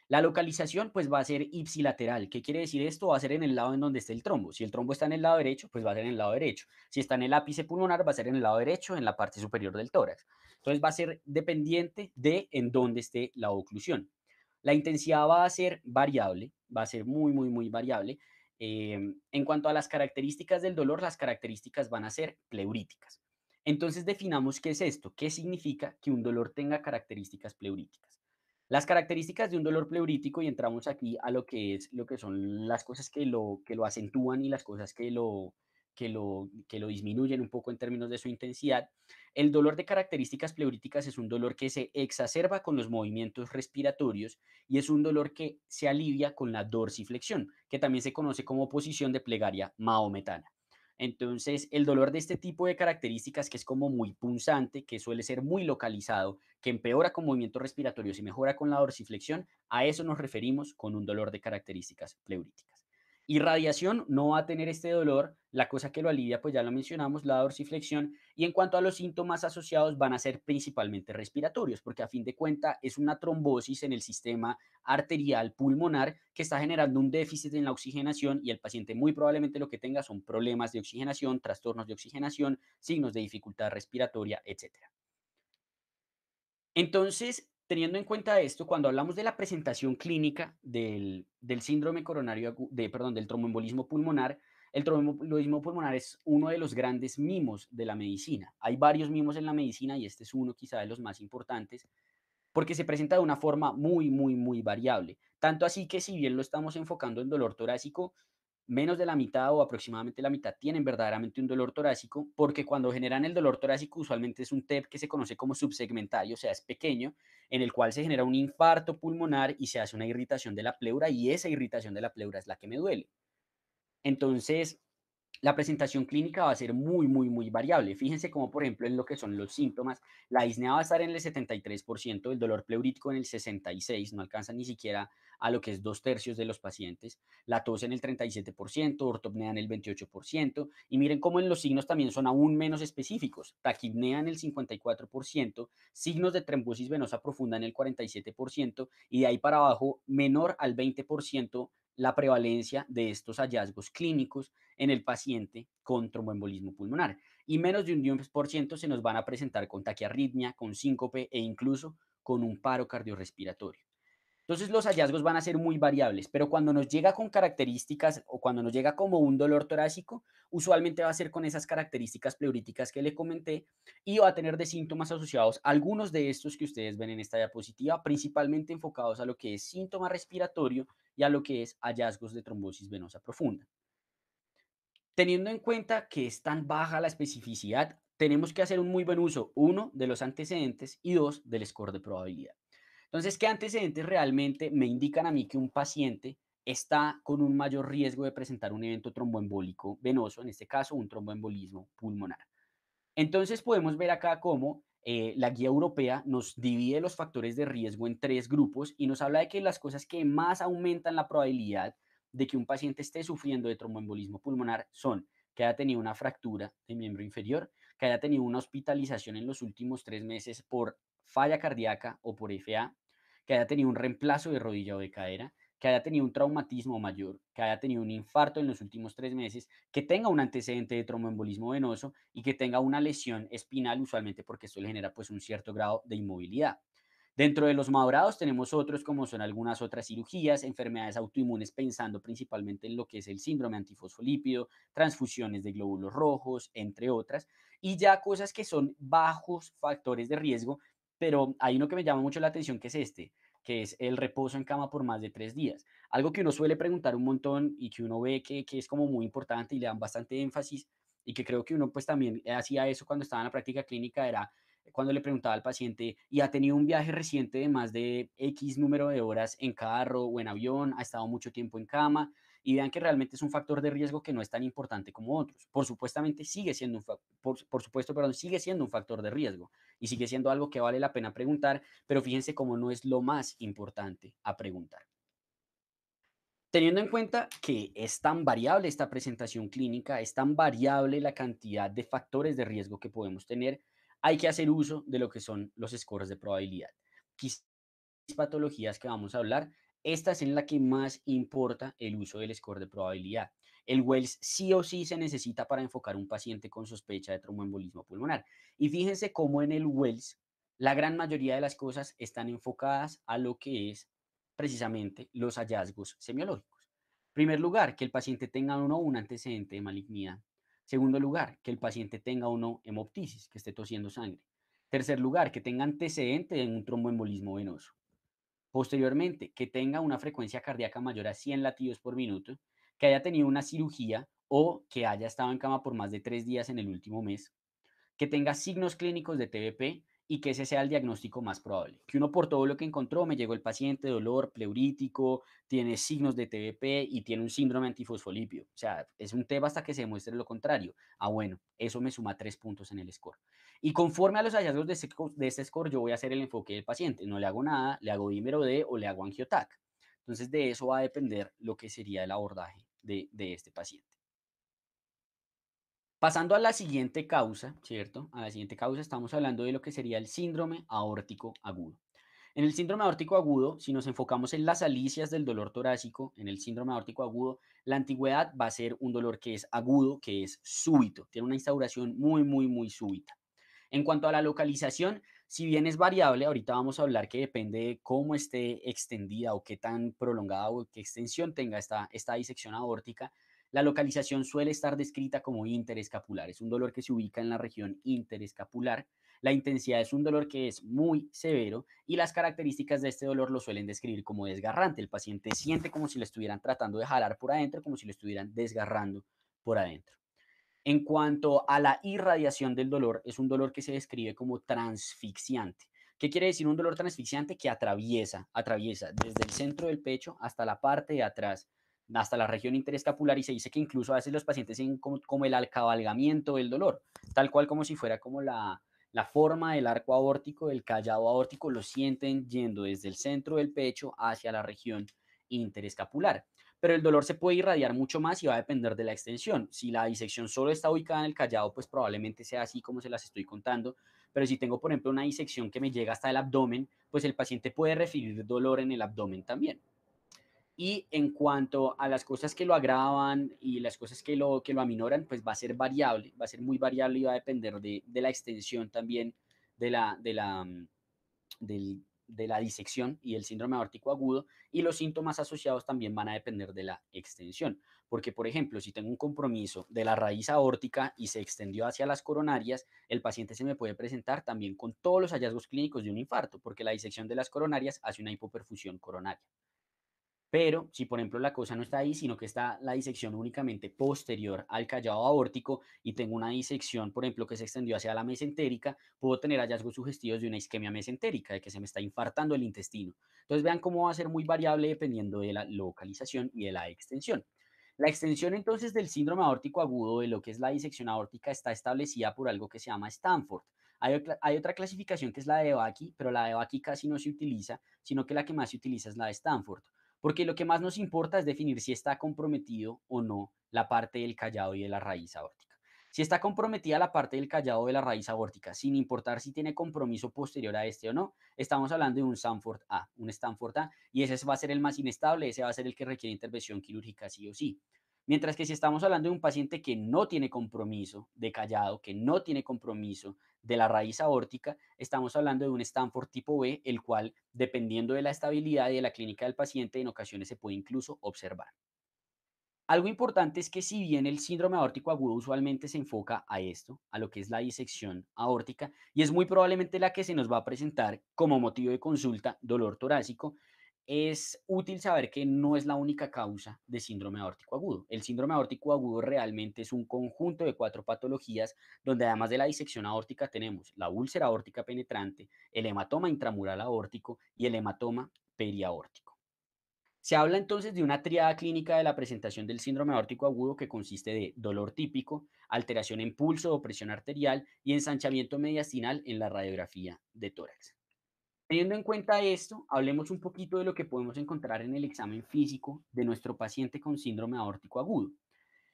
La localización, pues, va a ser ipsilateral. ¿Qué quiere decir esto? Va a ser en el lado en donde esté el trombo. Si el trombo está en el lado derecho, pues va a ser en el lado derecho. Si está en el ápice pulmonar, va a ser en el lado derecho, en la parte superior del tórax. Entonces va a ser dependiente de en dónde esté la oclusión. La intensidad va a ser variable, va a ser muy, muy, muy variable. En cuanto a las características del dolor, las características van a ser pleuríticas. Entonces definamos qué es esto, qué significa que un dolor tenga características pleuríticas. Las características de un dolor pleurítico, y entramos aquí a lo que son las cosas que lo acentúan y las cosas que lo disminuyen un poco en términos de su intensidad. El dolor de características pleuríticas es un dolor que se exacerba con los movimientos respiratorios y es un dolor que se alivia con la dorsiflexión, que también se conoce como posición de plegaria mahometana. Entonces, el dolor de este tipo de características, que es como muy punzante, que suele ser muy localizado, que empeora con movimientos respiratorios y mejora con la dorsiflexión, a eso nos referimos con un dolor de características pleuríticas. Irradiación no va a tener este dolor, la cosa que lo alivia, pues ya lo mencionamos, la dorsiflexión, y en cuanto a los síntomas asociados van a ser principalmente respiratorios, porque a fin de cuentas es una trombosis en el sistema arterial pulmonar que está generando un déficit en la oxigenación y el paciente muy probablemente lo que tenga son problemas de oxigenación, trastornos de oxigenación, signos de dificultad respiratoria, etcétera. Entonces, teniendo en cuenta esto, cuando hablamos de la presentación clínica del síndrome coronario, perdón, del tromboembolismo pulmonar, el tromboembolismo pulmonar es uno de los grandes mimos de la medicina. Hay varios mimos en la medicina y este es uno quizá de los más importantes porque se presenta de una forma muy, muy, muy variable. Tanto así que si bien lo estamos enfocando en dolor torácico, menos de la mitad o aproximadamente la mitad tienen verdaderamente un dolor torácico, porque cuando generan el dolor torácico usualmente es un TEP que se conoce como subsegmentario, o sea, es pequeño, en el cual se genera un infarto pulmonar y se hace una irritación de la pleura y esa irritación de la pleura es la que me duele. Entonces, la presentación clínica va a ser muy, muy, muy variable. Fíjense como, por ejemplo, en lo que son los síntomas, la disnea va a estar en el 73%, el dolor pleurítico en el 66%, no alcanza ni siquiera a lo que es dos tercios de los pacientes, la tos en el 37%, ortopnea en el 28%, y miren cómo en los signos también son aún menos específicos, taquipnea en el 54%, signos de trombosis venosa profunda en el 47%, y de ahí para abajo menor al 20% la prevalencia de estos hallazgos clínicos en el paciente con tromboembolismo pulmonar. Y menos de un 10% se nos van a presentar con taquiarritmia, con síncope e incluso con un paro cardiorrespiratorio. Entonces los hallazgos van a ser muy variables, pero cuando nos llega con características o cuando nos llega como un dolor torácico, usualmente va a ser con esas características pleuríticas que le comenté y va a tener de síntomas asociados algunos de estos que ustedes ven en esta diapositiva, principalmente enfocados a lo que es síntoma respiratorio y a lo que es hallazgos de trombosis venosa profunda. Teniendo en cuenta que es tan baja la especificidad, tenemos que hacer un muy buen uso, uno, de los antecedentes y dos, del score de probabilidad. Entonces, ¿qué antecedentes realmente me indican a mí que un paciente está con un mayor riesgo de presentar un evento tromboembólico venoso, en este caso un tromboembolismo pulmonar? Entonces, podemos ver acá cómo la guía europea nos divide los factores de riesgo en tres grupos y nos habla de que las cosas que más aumentan la probabilidad de que un paciente esté sufriendo de tromboembolismo pulmonar son que haya tenido una fractura de miembro inferior, que haya tenido una hospitalización en los últimos 3 meses por falla cardíaca o por FA, que haya tenido un reemplazo de rodilla o de cadera, que haya tenido un traumatismo mayor, que haya tenido un infarto en los últimos 3 meses, que tenga un antecedente de tromboembolismo venoso y que tenga una lesión espinal, usualmente porque esto le genera pues un cierto grado de inmovilidad. Dentro de los madorados tenemos otros como son algunas otras cirugías, enfermedades autoinmunes pensando principalmente en lo que es el síndrome antifosfolípido, transfusiones de glóbulos rojos, entre otras, y ya cosas que son bajos factores de riesgo, pero hay uno que me llama mucho la atención que es este, que es el reposo en cama por más de 3 días. Algo que uno suele preguntar un montón y que uno ve que es como muy importante y le dan bastante énfasis y que creo que uno pues también hacía eso cuando estaba en la práctica clínica era cuando le preguntaba al paciente, ¿y ha tenido un viaje reciente de más de X número de horas en carro o en avión? ¿Ha estado mucho tiempo en cama? y vean que realmente es un factor de riesgo que no es tan importante como otros. Por supuesto, perdón, sigue siendo un factor de riesgo y sigue siendo algo que vale la pena preguntar, pero fíjense cómo no es lo más importante a preguntar. Teniendo en cuenta que es tan variable esta presentación clínica, es tan variable la cantidad de factores de riesgo que podemos tener, hay que hacer uso de lo que son los scores de probabilidad. Quizás las patologías que vamos a hablar, esta es en la que más importa el uso del score de probabilidad. El Wells sí o sí se necesita para enfocar un paciente con sospecha de tromboembolismo pulmonar. Y fíjense cómo en el Wells la gran mayoría de las cosas están enfocadas a lo que es precisamente los hallazgos semiológicos. Primer lugar, que el paciente tenga o no un antecedente de malignidad. Segundo lugar, que el paciente tenga o no hemoptisis, que esté tosiendo sangre. Tercer lugar, que tenga antecedente de un tromboembolismo venoso. Posteriormente, que tenga una frecuencia cardíaca mayor a 100 latidos por minuto, que haya tenido una cirugía o que haya estado en cama por más de 3 días en el último mes, que tenga signos clínicos de TBP y que ese sea el diagnóstico más probable. Que uno por todo lo que encontró, me llegó el paciente, dolor pleurítico, tiene signos de TBP y tiene un síndrome antifosfolípido. O sea, es un tema hasta que se demuestre lo contrario. Ah, bueno, eso me suma 3 puntos en el score. Y conforme a los hallazgos de este score, yo voy a hacer el enfoque del paciente. No le hago nada, le hago dímero D o le hago angiotac. Entonces, de eso va a depender lo que sería el abordaje de este paciente. Pasando a la siguiente causa, ¿cierto? A la siguiente causa estamos hablando de lo que sería el síndrome aórtico agudo. En el síndrome aórtico agudo, si nos enfocamos en las alicias del dolor torácico, en el síndrome aórtico agudo, la antigüedad va a ser un dolor que es agudo, que es súbito, tiene una instauración muy, muy, muy súbita. En cuanto a la localización, si bien es variable, ahorita vamos a hablar que depende de cómo esté extendida o qué tan prolongada o qué extensión tenga esta disección aórtica, la localización suele estar descrita como interescapular. Es un dolor que se ubica en la región interescapular. La intensidad es un dolor que es muy severo y las características de este dolor lo suelen describir como desgarrante. El paciente siente como si le estuvieran tratando de jalar por adentro, como si le estuvieran desgarrando por adentro. En cuanto a la irradiación del dolor, es un dolor que se describe como transfixiante. ¿Qué quiere decir un dolor transfixiante? Que atraviesa desde el centro del pecho hasta la parte de atrás, hasta la región interescapular, y se dice que incluso a veces los pacientes tienen como el alcabalgamiento del dolor, tal cual como si fuera como la forma del arco aórtico, del callado aórtico, lo sienten yendo desde el centro del pecho hacia la región interescapular. Pero el dolor se puede irradiar mucho más y va a depender de la extensión. Si la disección solo está ubicada en el callado, pues probablemente sea así como se las estoy contando. Pero si tengo, por ejemplo, una disección que me llega hasta el abdomen, pues el paciente puede referir dolor en el abdomen también. Y en cuanto a las cosas que lo agravan y las cosas que lo aminoran, pues va a ser variable, va a ser muy variable y va a depender de la extensión también de la disección y el síndrome aórtico agudo, y los síntomas asociados también van a depender de la extensión. Porque, por ejemplo, si tengo un compromiso de la raíz aórtica y se extendió hacia las coronarias, el paciente se me puede presentar también con todos los hallazgos clínicos de un infarto, porque la disección de las coronarias hace una hipoperfusión coronaria. Pero si, por ejemplo, la cosa no está ahí, sino que está la disección únicamente posterior al callado aórtico y tengo una disección, por ejemplo, que se extendió hacia la mesentérica, puedo tener hallazgos sugestivos de una isquemia mesentérica, de que se me está infartando el intestino. Entonces vean cómo va a ser muy variable dependiendo de la localización y de la extensión. La extensión entonces del síndrome aórtico agudo, de lo que es la disección aórtica, está establecida por algo que se llama Stanford. Hay otra clasificación que es la de Baki, pero la de Baki casi no se utiliza, sino que la que más se utiliza es la de Stanford. Porque lo que más nos importa es definir si está comprometido o no la parte del callado y de la raíz aórtica. Si está comprometida la parte del callado o de la raíz aórtica, sin importar si tiene compromiso posterior a este o no, estamos hablando de un Stanford A, y ese va a ser el más inestable, ese va a ser el que requiere intervención quirúrgica sí o sí. Mientras que si estamos hablando de un paciente que no tiene compromiso de callado, que no tiene compromiso de la raíz aórtica, estamos hablando de un Stanford tipo B, el cual, dependiendo de la estabilidad y de la clínica del paciente, en ocasiones se puede incluso observar. Algo importante es que si bien el síndrome aórtico agudo usualmente se enfoca a esto, a lo que es la disección aórtica, y es muy probablemente la que se nos va a presentar como motivo de consulta, dolor torácico, es útil saber que no es la única causa de síndrome aórtico agudo. El síndrome aórtico agudo realmente es un conjunto de 4 patologías donde, además de la disección aórtica, tenemos la úlcera aórtica penetrante, el hematoma intramural aórtico y el hematoma periaórtico. Se habla entonces de una triada clínica de la presentación del síndrome aórtico agudo que consiste de dolor típico, alteración en pulso o presión arterial y ensanchamiento mediastinal en la radiografía de tórax. Teniendo en cuenta esto, hablemos un poquito de lo que podemos encontrar en el examen físico de nuestro paciente con síndrome aórtico agudo.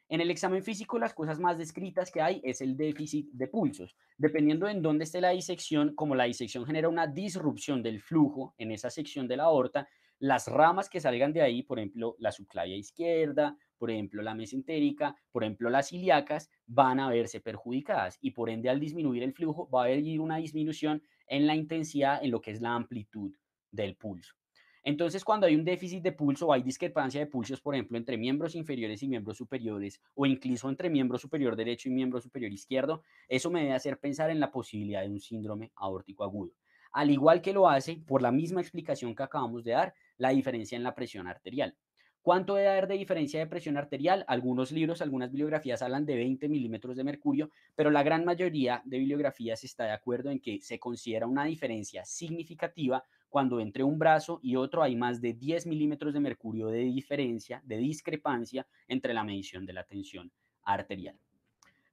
En el examen físico, las cosas más descritas que hay es el déficit de pulsos. Dependiendo en dónde esté la disección, como la disección genera una disrupción del flujo en esa sección de la aorta, las ramas que salgan de ahí, por ejemplo, la subclavia izquierda, por ejemplo, la mesentérica, por ejemplo, las ilíacas, van a verse perjudicadas y por ende al disminuir el flujo va a haber una disminución en la intensidad, en lo que es la amplitud del pulso. Entonces, cuando hay un déficit de pulso o hay discrepancia de pulsos, por ejemplo, entre miembros inferiores y miembros superiores, o incluso entre miembro superior derecho y miembro superior izquierdo, eso me debe hacer pensar en la posibilidad de un síndrome aórtico agudo. Al igual que lo hace, por la misma explicación que acabamos de dar, la diferencia en la presión arterial. ¿Cuánto debe haber de diferencia de presión arterial? Algunos libros, algunas bibliografías hablan de 20 milímetros de mercurio, pero la gran mayoría de bibliografías está de acuerdo en que se considera una diferencia significativa cuando entre un brazo y otro hay más de 10 milímetros de mercurio de diferencia, de discrepancia entre la medición de la tensión arterial.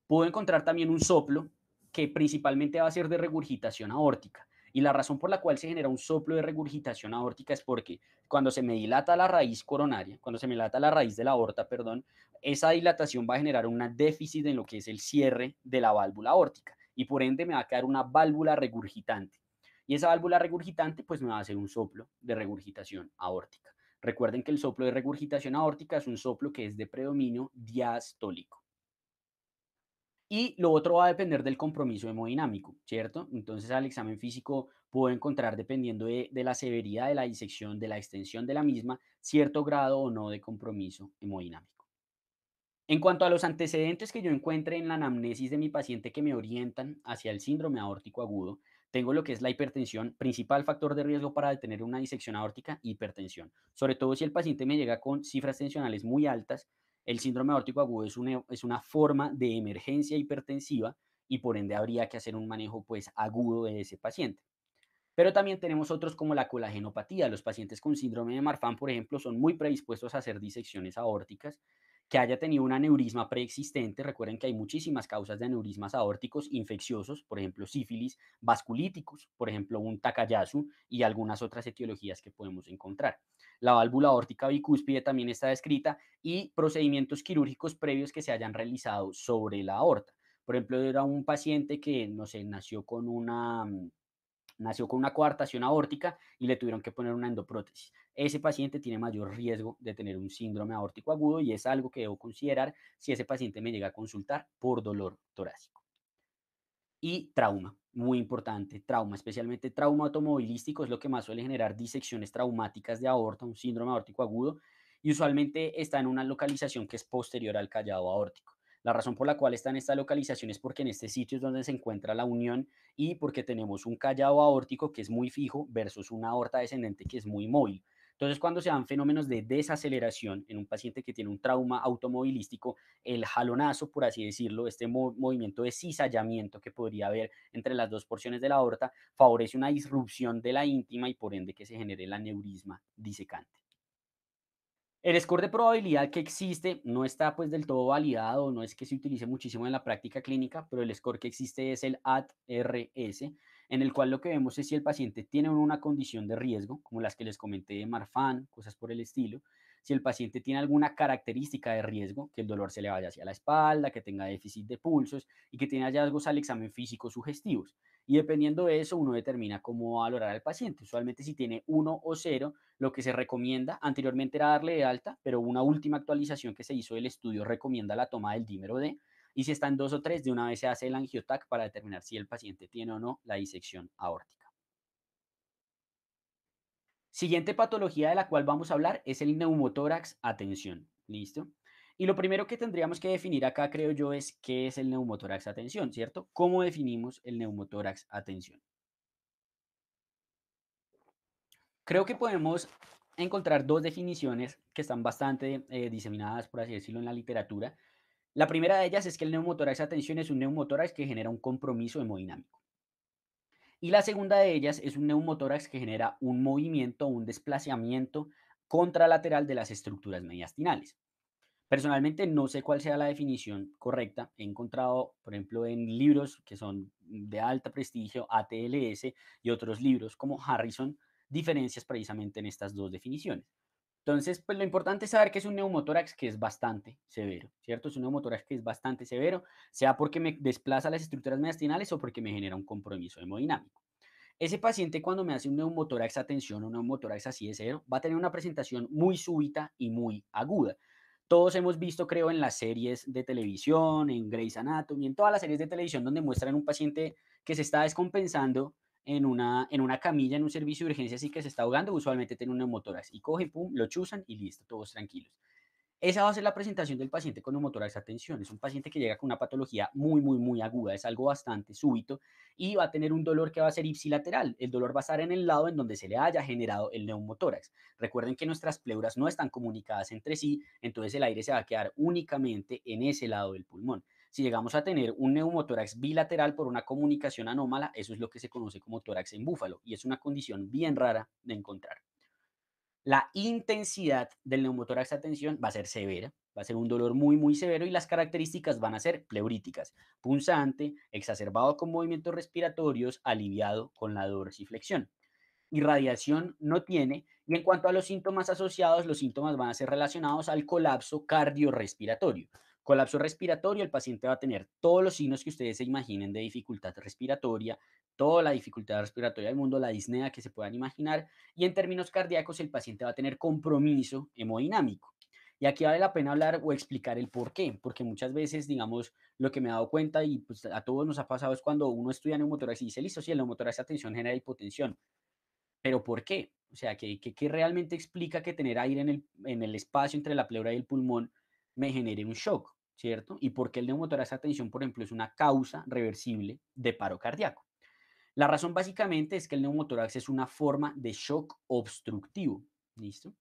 Puedo encontrar también un soplo que principalmente va a ser de regurgitación aórtica. Y la razón por la cual se genera un soplo de regurgitación aórtica es porque cuando se me dilata la raíz coronaria, cuando se me dilata la raíz de la aorta, perdón, esa dilatación va a generar un déficit en lo que es el cierre de la válvula aórtica y por ende me va a quedar una válvula regurgitante. Y esa válvula regurgitante pues me va a hacer un soplo de regurgitación aórtica. Recuerden que el soplo de regurgitación aórtica es un soplo que es de predominio diastólico. Y lo otro va a depender del compromiso hemodinámico, ¿cierto? Entonces al examen físico puedo encontrar, dependiendo de la severidad de la disección, de la extensión de la misma, cierto grado o no de compromiso hemodinámico. En cuanto a los antecedentes que yo encuentre en la anamnesis de mi paciente que me orientan hacia el síndrome aórtico agudo, tengo lo que es la hipertensión, principal factor de riesgo para tener una disección aórtica, hipertensión. Sobre todo si el paciente me llega con cifras tensionales muy altas, el síndrome aórtico agudo es una forma de emergencia hipertensiva y por ende habría que hacer un manejo pues agudo de ese paciente. Pero también tenemos otros como la colagenopatía. Los pacientes con síndrome de Marfan, por ejemplo, son muy predispuestos a hacer disecciones aórticas, que haya tenido un aneurisma preexistente. Recuerden que hay muchísimas causas de aneurismas aórticos infecciosos, por ejemplo, sífilis, vasculíticos, por ejemplo, un Takayasu y algunas otras etiologías que podemos encontrar. La válvula aórtica bicúspide también está descrita y procedimientos quirúrgicos previos que se hayan realizado sobre la aorta. Por ejemplo, era un paciente que, no sé, nació con una coartación aórtica y le tuvieron que poner una endoprótesis. Ese paciente tiene mayor riesgo de tener un síndrome aórtico agudo y es algo que debo considerar si ese paciente me llega a consultar por dolor torácico. Y trauma, muy importante, trauma, especialmente trauma automovilístico es lo que más suele generar disecciones traumáticas de aorta, un síndrome aórtico agudo, y usualmente está en una localización que es posterior al callado aórtico. La razón por la cual está en esta localización es porque en este sitio es donde se encuentra la unión y porque tenemos un callado aórtico que es muy fijo versus una aorta descendente que es muy móvil. Entonces, cuando se dan fenómenos de desaceleración en un paciente que tiene un trauma automovilístico, el jalonazo, por así decirlo, este movimiento de cizallamiento que podría haber entre las dos porciones de la aorta, favorece una disrupción de la íntima y por ende que se genere el aneurisma disecante. El score de probabilidad que existe no está pues del todo validado, no es que se utilice muchísimo en la práctica clínica, pero el score que existe es el ADRS, en el cual lo que vemos es si el paciente tiene una condición de riesgo, como las que les comenté de Marfan, cosas por el estilo, si el paciente tiene alguna característica de riesgo, que el dolor se le vaya hacia la espalda, que tenga déficit de pulsos y que tiene hallazgos al examen físico sugestivos. Y dependiendo de eso, uno determina cómo valorar al paciente. Usualmente si tiene 1 o 0, lo que se recomienda anteriormente era darle de alta, pero una última actualización que se hizo del estudio recomienda la toma del dímero D. Y si está en 2 o 3, de una vez se hace el angiotac para determinar si el paciente tiene o no la disección aórtica. Siguiente patología de la cual vamos a hablar es el neumotórax a tensión. ¿Listo? Y lo primero que tendríamos que definir acá, creo yo, es qué es el neumotórax a tensión, ¿cierto? ¿Cómo definimos el neumotórax a tensión? Creo que podemos encontrar dos definiciones que están bastante diseminadas, por así decirlo, en la literatura. La primera de ellas es que el neumotórax a tensión es un neumotórax que genera un compromiso hemodinámico. Y la segunda de ellas es un neumotórax que genera un movimiento, un desplazamiento contralateral de las estructuras mediastinales. Personalmente no sé cuál sea la definición correcta. He encontrado, por ejemplo, en libros que son de alto prestigio, ATLS y otros libros como Harrison, diferencias precisamente en estas dos definiciones. Entonces, pues lo importante es saber que es un neumotórax que es bastante severo, ¿cierto? Es un neumotórax que es bastante severo, sea porque me desplaza las estructuras mediastinales o porque me genera un compromiso hemodinámico. Ese paciente cuando me hace un neumotórax a tensión o un neumotórax así de severo, va a tener una presentación muy súbita y muy aguda. Todos hemos visto, creo, en las series de televisión, en Grey's Anatomy, en todas las series de televisión donde muestran un paciente que se está descompensando en una camilla, en un servicio de urgencias y que se está ahogando, usualmente tiene un neumotórax. Y cogen, pum, lo chuzan y listo, todos tranquilos. Esa va a ser la presentación del paciente con neumotórax a tensión. Es un paciente que llega con una patología muy, muy, muy aguda, es algo bastante súbito y va a tener un dolor que va a ser ipsilateral. El dolor va a estar en el lado en donde se le haya generado el neumotórax. Recuerden que nuestras pleuras no están comunicadas entre sí, entonces el aire se va a quedar únicamente en ese lado del pulmón. Si llegamos a tener un neumotórax bilateral por una comunicación anómala, eso es lo que se conoce como tórax en búfalo y es una condición bien rara de encontrar. La intensidad del neumotórax a tensión va a ser severa, va a ser un dolor muy, muy severo y las características van a ser pleuríticas, punzante, exacerbado con movimientos respiratorios, aliviado con la dorsiflexión. Irradiación no tiene y en cuanto a los síntomas asociados, los síntomas van a ser relacionados al colapso cardiorrespiratorio. Colapso respiratorio, el paciente va a tener todos los signos que ustedes se imaginen de dificultad respiratoria, toda la dificultad respiratoria del mundo, la disnea que se puedan imaginar, y en términos cardíacos el paciente va a tener compromiso hemodinámico. Y aquí vale la pena hablar o explicar el por qué, porque muchas veces, digamos, lo que me he dado cuenta y pues a todos nos ha pasado es cuando uno estudia neumotórax y dice, listo, sí, el neumotórax a tensión genera hipotensión, pero ¿por qué? O sea, ¿qué realmente explica que tener aire en el espacio entre la pleura y el pulmón me genere un shock, ¿cierto? ¿Y por qué el neumotórax a tensión, por ejemplo, es una causa reversible de paro cardíaco? La razón básicamente es que el neumotórax es una forma de shock obstructivo, ¿listo?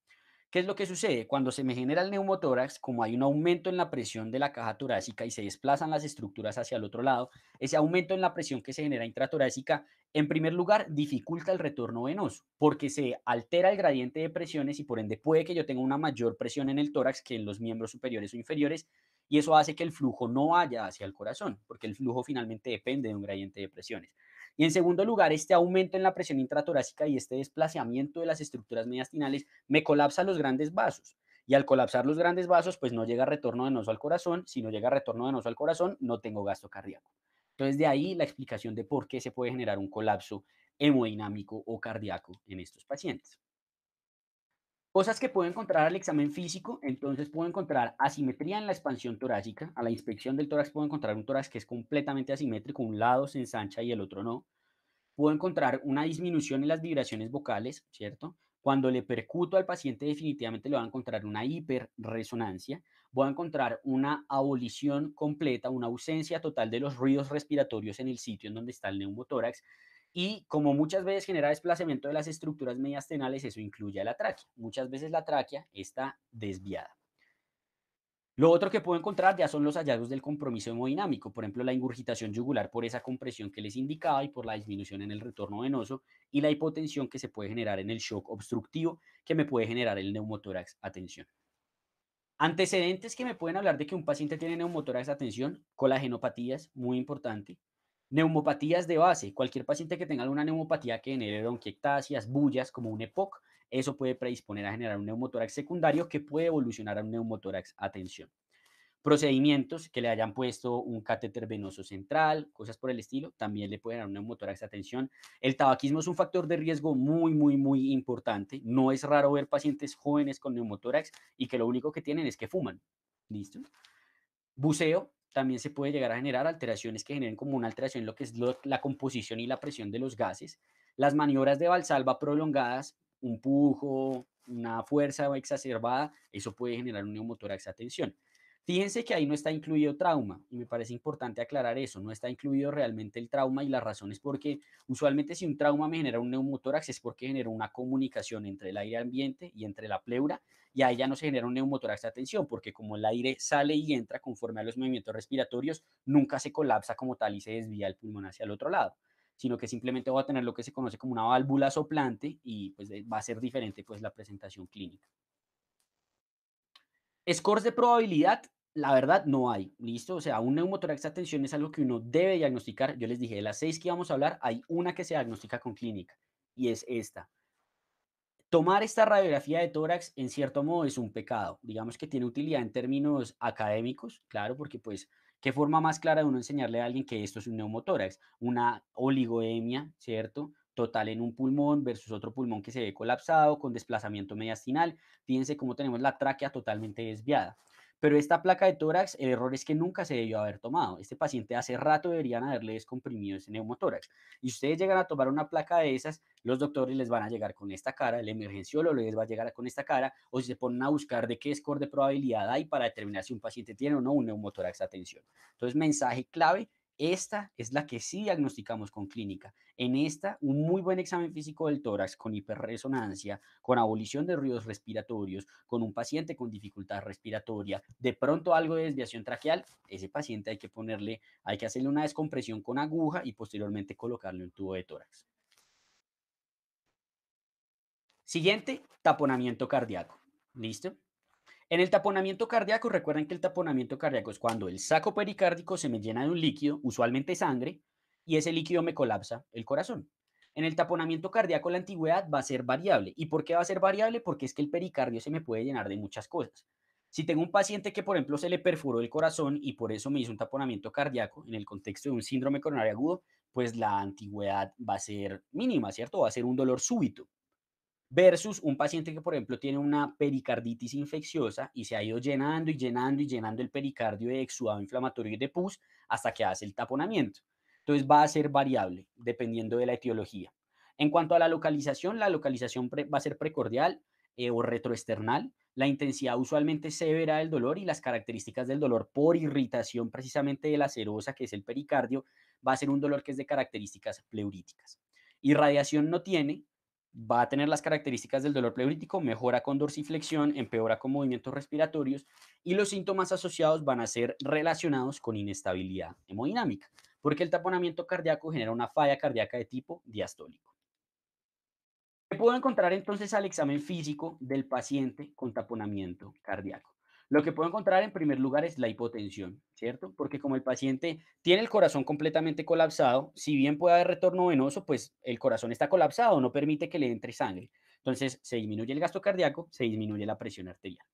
¿Qué es lo que sucede? Cuando se me genera el neumotórax, como hay un aumento en la presión de la caja torácica y se desplazan las estructuras hacia el otro lado, ese aumento en la presión que se genera intratorácica, en primer lugar, dificulta el retorno venoso, porque se altera el gradiente de presiones y por ende puede que yo tenga una mayor presión en el tórax que en los miembros superiores o inferiores, y eso hace que el flujo no vaya hacia el corazón, porque el flujo finalmente depende de un gradiente de presiones. Y en segundo lugar, este aumento en la presión intratorácica y este desplazamiento de las estructuras mediastinales me colapsa los grandes vasos. Y al colapsar los grandes vasos, pues no llega retorno venoso al corazón. Si no llega retorno venoso al corazón, no tengo gasto cardíaco. Entonces, de ahí la explicación de por qué se puede generar un colapso hemodinámico o cardíaco en estos pacientes. Cosas que puedo encontrar al examen físico, entonces puedo encontrar asimetría en la expansión torácica. A la inspección del tórax puedo encontrar un tórax que es completamente asimétrico, un lado se ensancha y el otro no. Puedo encontrar una disminución en las vibraciones vocales, ¿cierto? Cuando le percuto al paciente definitivamente le voy a encontrar una hiperresonancia, voy a encontrar una abolición completa, una ausencia total de los ruidos respiratorios en el sitio en donde está el neumotórax y como muchas veces genera desplazamiento de las estructuras mediastinales, eso incluye a la tráquea. Muchas veces la tráquea está desviada. Lo otro que puedo encontrar ya son los hallazgos del compromiso hemodinámico, por ejemplo, la ingurgitación yugular por esa compresión que les indicaba y por la disminución en el retorno venoso y la hipotensión que se puede generar en el shock obstructivo que me puede generar el neumotórax a tensión. Antecedentes que me pueden hablar de que un paciente tiene neumotórax a tensión, colagenopatías, muy importante. Neumopatías de base, cualquier paciente que tenga alguna neumopatía que genere bronquiectasias, bullas, como un EPOC, eso puede predisponer a generar un neumotórax secundario que puede evolucionar a un neumotórax a tensión. Procedimientos que le hayan puesto un catéter venoso central, cosas por el estilo, también le pueden dar un neumotórax a tensión. El tabaquismo es un factor de riesgo muy, muy, muy importante. No es raro ver pacientes jóvenes con neumotórax y que lo único que tienen es que fuman. ¿Listo? Buceo también se puede llegar a generar alteraciones que generen como una alteración en lo que es la composición y la presión de los gases. Las maniobras de valsalva prolongadas, un pujo, una fuerza exacerbada, eso puede generar un neumotórax a tensión. Fíjense que ahí no está incluido trauma y me parece importante aclarar eso, no está incluido realmente el trauma y la razón es porque usualmente si un trauma me genera un neumotórax es porque genera una comunicación entre el aire ambiente y entre la pleura y ahí ya no se genera un neumotórax de tensión, porque como el aire sale y entra conforme a los movimientos respiratorios, nunca se colapsa como tal y se desvía el pulmón hacia el otro lado. sino que simplemente voy a tener lo que se conoce como una válvula soplante y pues va a ser diferente pues la presentación clínica. Scores de probabilidad, la verdad no hay, ¿listo? O sea, un neumotórax de tensión es algo que uno debe diagnosticar. Yo les dije, de las 6 que vamos a hablar, hay una que se diagnostica con clínica y es esta. Tomar esta radiografía de tórax, en cierto modo, es un pecado. Digamos que tiene utilidad en términos académicos, claro, porque pues, ¿qué forma más clara de uno enseñarle a alguien que esto es un neumotórax? Una oligoemia, ¿cierto? Total en un pulmón versus otro pulmón que se ve colapsado, con desplazamiento mediastinal. Fíjense cómo tenemos la tráquea totalmente desviada. Pero esta placa de tórax, el error es que nunca se debió haber tomado. Este paciente hace rato deberían haberle descomprimido ese neumotórax. Y ustedes llegan a tomar una placa de esas, los doctores les van a llegar con esta cara, el emergenciólogo les va a llegar con esta cara, o si se ponen a buscar de qué score de probabilidad hay para determinar si un paciente tiene o no un neumotórax a tensión. Entonces, mensaje clave, esta es la que sí diagnosticamos con clínica. En esta, un muy buen examen físico del tórax con hiperresonancia, con abolición de ruidos respiratorios, con un paciente con dificultad respiratoria, de pronto algo de desviación traqueal, ese paciente hay que hacerle una descompresión con aguja y posteriormente colocarle un tubo de tórax. Siguiente, taponamiento cardíaco. ¿Listo? En el taponamiento cardíaco, recuerden que el taponamiento cardíaco es cuando el saco pericárdico se me llena de un líquido, usualmente sangre, y ese líquido me colapsa el corazón. En el taponamiento cardíaco la antigüedad va a ser variable. ¿Y por qué va a ser variable? Porque es que el pericardio se me puede llenar de muchas cosas. Si tengo un paciente que, por ejemplo, se le perforó el corazón y por eso me hizo un taponamiento cardíaco en el contexto de un síndrome coronario agudo, pues la antigüedad va a ser mínima, ¿cierto? Va a ser un dolor súbito. Versus un paciente que, por ejemplo, tiene una pericarditis infecciosa y se ha ido llenando y llenando y llenando el pericardio de exudado inflamatorio y de pus hasta que hace el taponamiento. Entonces va a ser variable dependiendo de la etiología. En cuanto a la localización va a ser precordial o retroesternal. La intensidad usualmente severa del dolor y las características del dolor por irritación precisamente de la serosa, que es el pericardio, va a ser un dolor que es de características pleuríticas. Irradiación no tiene, va a tener las características del dolor pleurítico, mejora con dorsiflexión, empeora con movimientos respiratorios y los síntomas asociados van a ser relacionados con inestabilidad hemodinámica, porque el taponamiento cardíaco genera una falla cardíaca de tipo diastólico. ¿Qué puedo encontrar entonces al examen físico del paciente con taponamiento cardíaco? Lo que puedo encontrar en primer lugar es la hipotensión, ¿cierto? Porque como el paciente tiene el corazón completamente colapsado, si bien puede haber retorno venoso, pues el corazón está colapsado, no permite que le entre sangre. Entonces se disminuye el gasto cardíaco, se disminuye la presión arterial.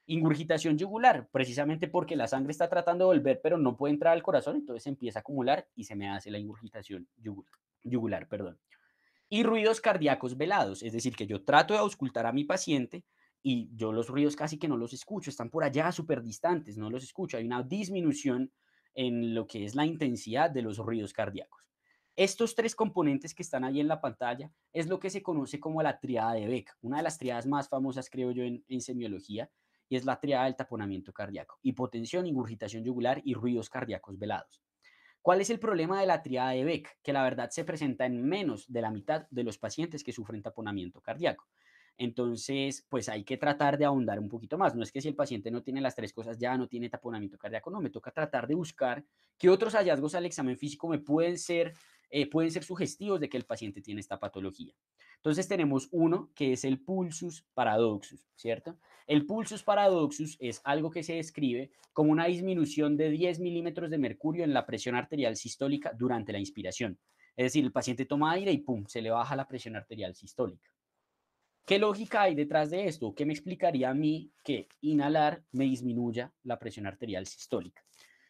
Ingurgitación yugular, precisamente porque la sangre está tratando de volver, pero no puede entrar al corazón, entonces se empieza a acumular y se me hace la ingurgitación yugular, perdón. Y ruidos cardíacos velados, es decir, que yo trato de auscultar a mi paciente y yo los ruidos casi que no los escucho, están por allá súper distantes, no los escucho. Hay una disminución en lo que es la intensidad de los ruidos cardíacos. Estos tres componentes que están ahí en la pantalla es lo que se conoce como la triada de Beck, una de las triadas más famosas, creo yo, en semiología, y es la triada del taponamiento cardíaco: hipotensión, ingurgitación yugular y ruidos cardíacos velados. ¿Cuál es el problema de la triada de Beck? Que la verdad se presenta en menos de la mitad de los pacientes que sufren taponamiento cardíaco. Entonces, pues hay que tratar de ahondar un poquito más. No es que si el paciente no tiene las tres cosas ya no tiene taponamiento cardíaco, no, me toca tratar de buscar qué otros hallazgos al examen físico me pueden ser sugestivos de que el paciente tiene esta patología. Entonces tenemos uno que es el pulsus paradoxus, ¿cierto? El pulsus paradoxus es algo que se describe como una disminución de 10 milímetros de mercurio en la presión arterial sistólica durante la inspiración. Es decir, el paciente toma aire y ¡pum!, se le baja la presión arterial sistólica. ¿Qué lógica hay detrás de esto? ¿Qué me explicaría a mí que inhalar me disminuya la presión arterial sistólica?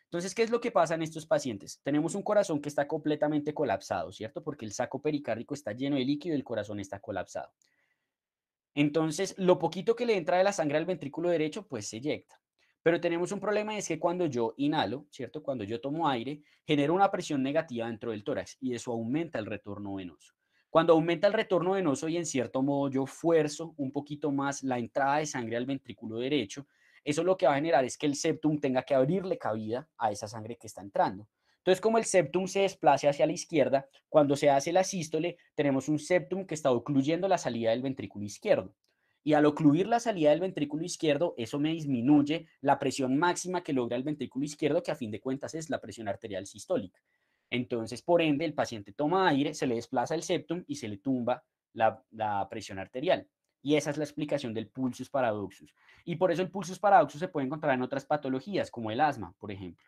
Entonces, ¿qué es lo que pasa en estos pacientes? Tenemos un corazón que está completamente colapsado, ¿cierto? Porque el saco pericárdico está lleno de líquido y el corazón está colapsado. Entonces, lo poquito que le entra de la sangre al ventrículo derecho, pues se eyecta. Pero tenemos un problema, es que cuando yo inhalo, ¿cierto? Cuando yo tomo aire, genera una presión negativa dentro del tórax y eso aumenta el retorno venoso. Cuando aumenta el retorno venoso y en cierto modo yo fuerzo un poquito más la entrada de sangre al ventrículo derecho, eso lo que va a generar es que el septum tenga que abrirle cabida a esa sangre que está entrando. Entonces, como el septum se desplace hacia la izquierda, cuando se hace la sístole, tenemos un septum que está ocluyendo la salida del ventrículo izquierdo. Y al ocluir la salida del ventrículo izquierdo, eso me disminuye la presión máxima que logra el ventrículo izquierdo, que a fin de cuentas es la presión arterial sistólica. Entonces, por ende, el paciente toma aire, se le desplaza el septum y se le tumba la presión arterial. Y esa es la explicación del pulsus paradoxus. Y por eso el pulsus paradoxus se puede encontrar en otras patologías, como el asma, por ejemplo.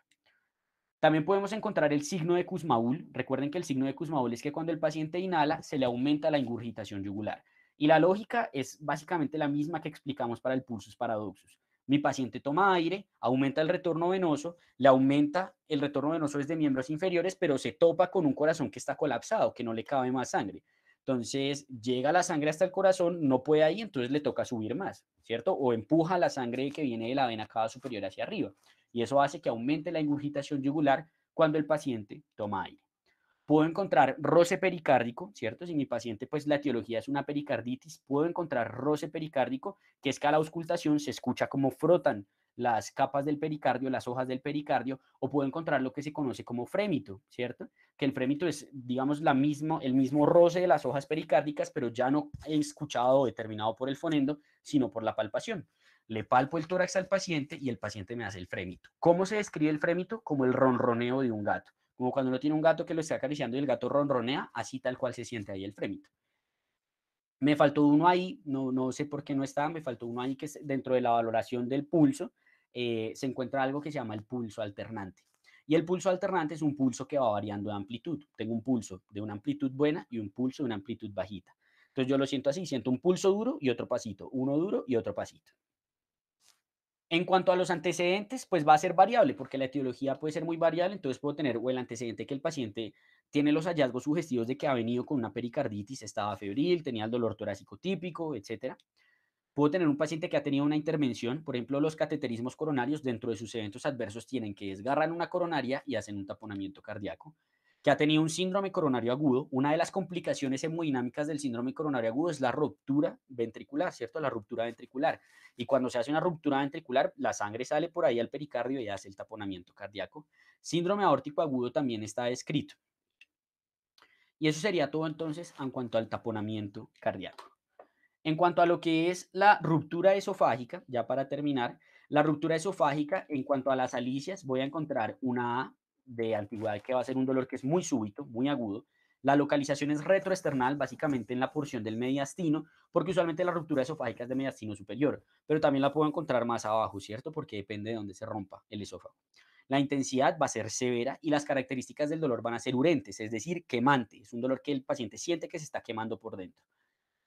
También podemos encontrar el signo de Kussmaul. Recuerden que el signo de Kussmaul es que cuando el paciente inhala, se le aumenta la ingurgitación yugular. Y la lógica es básicamente la misma que explicamos para el pulsus paradoxus. Mi paciente toma aire, aumenta el retorno venoso, le aumenta el retorno venoso desde miembros inferiores, pero se topa con un corazón que está colapsado, que no le cabe más sangre. Entonces llega la sangre hasta el corazón, no puede ahí, entonces le toca subir más, ¿cierto? O empuja la sangre que viene de la vena cava superior hacia arriba. Y eso hace que aumente la ingurgitación yugular cuando el paciente toma aire. Puedo encontrar roce pericárdico, ¿cierto? Si mi paciente, pues la etiología es una pericarditis, puedo encontrar roce pericárdico, que es que a la auscultación se escucha como frotan las capas del pericardio, las hojas del pericardio, o puedo encontrar lo que se conoce como frémito, ¿cierto? Que el frémito es, digamos, el mismo roce de las hojas pericárdicas, pero ya no escuchado o determinado por el fonendo, sino por la palpación. Le palpo el tórax al paciente y el paciente me hace el frémito. ¿Cómo se describe el frémito? Como el ronroneo de un gato. Como cuando uno tiene un gato que lo está acariciando y el gato ronronea, así tal cual se siente ahí el frémito. Me faltó uno ahí, no sé por qué no está, me faltó uno ahí que es dentro de la valoración del pulso, se encuentra algo que se llama el pulso alternante. Y el pulso alternante es un pulso que va variando de amplitud. Tengo un pulso de una amplitud buena y un pulso de una amplitud bajita. Entonces yo lo siento así, siento un pulso duro y otro pasito, uno duro y otro pasito. En cuanto a los antecedentes, pues va a ser variable, porque la etiología puede ser muy variable, entonces puedo tener o el antecedente que el paciente tiene los hallazgos sugestivos de que ha venido con una pericarditis, estaba febril, tenía el dolor torácico típico, etcétera. Puedo tener un paciente que ha tenido una intervención, por ejemplo, los cateterismos coronarios dentro de sus eventos adversos tienen que desgarran una coronaria y hacen un taponamiento cardíaco, que ha tenido un síndrome coronario agudo. Una de las complicaciones hemodinámicas del síndrome coronario agudo es la ruptura ventricular, ¿cierto? La ruptura ventricular. Y cuando se hace una ruptura ventricular, la sangre sale por ahí al pericardio y hace el taponamiento cardíaco. Síndrome aórtico agudo también está descrito. Y eso sería todo entonces en cuanto al taponamiento cardíaco. En cuanto a lo que es la ruptura esofágica, ya para terminar, la ruptura esofágica, en cuanto a las alicias, voy a encontrar una A de antigüedad que va a ser un dolor que es muy súbito, muy agudo. La localización es retroesternal, básicamente en la porción del mediastino, porque usualmente la ruptura esofágica es de mediastino superior, pero también la puedo encontrar más abajo, ¿cierto? Porque depende de dónde se rompa el esófago. La intensidad va a ser severa y las características del dolor van a ser urentes, es decir, quemante. Es un dolor que el paciente siente que se está quemando por dentro.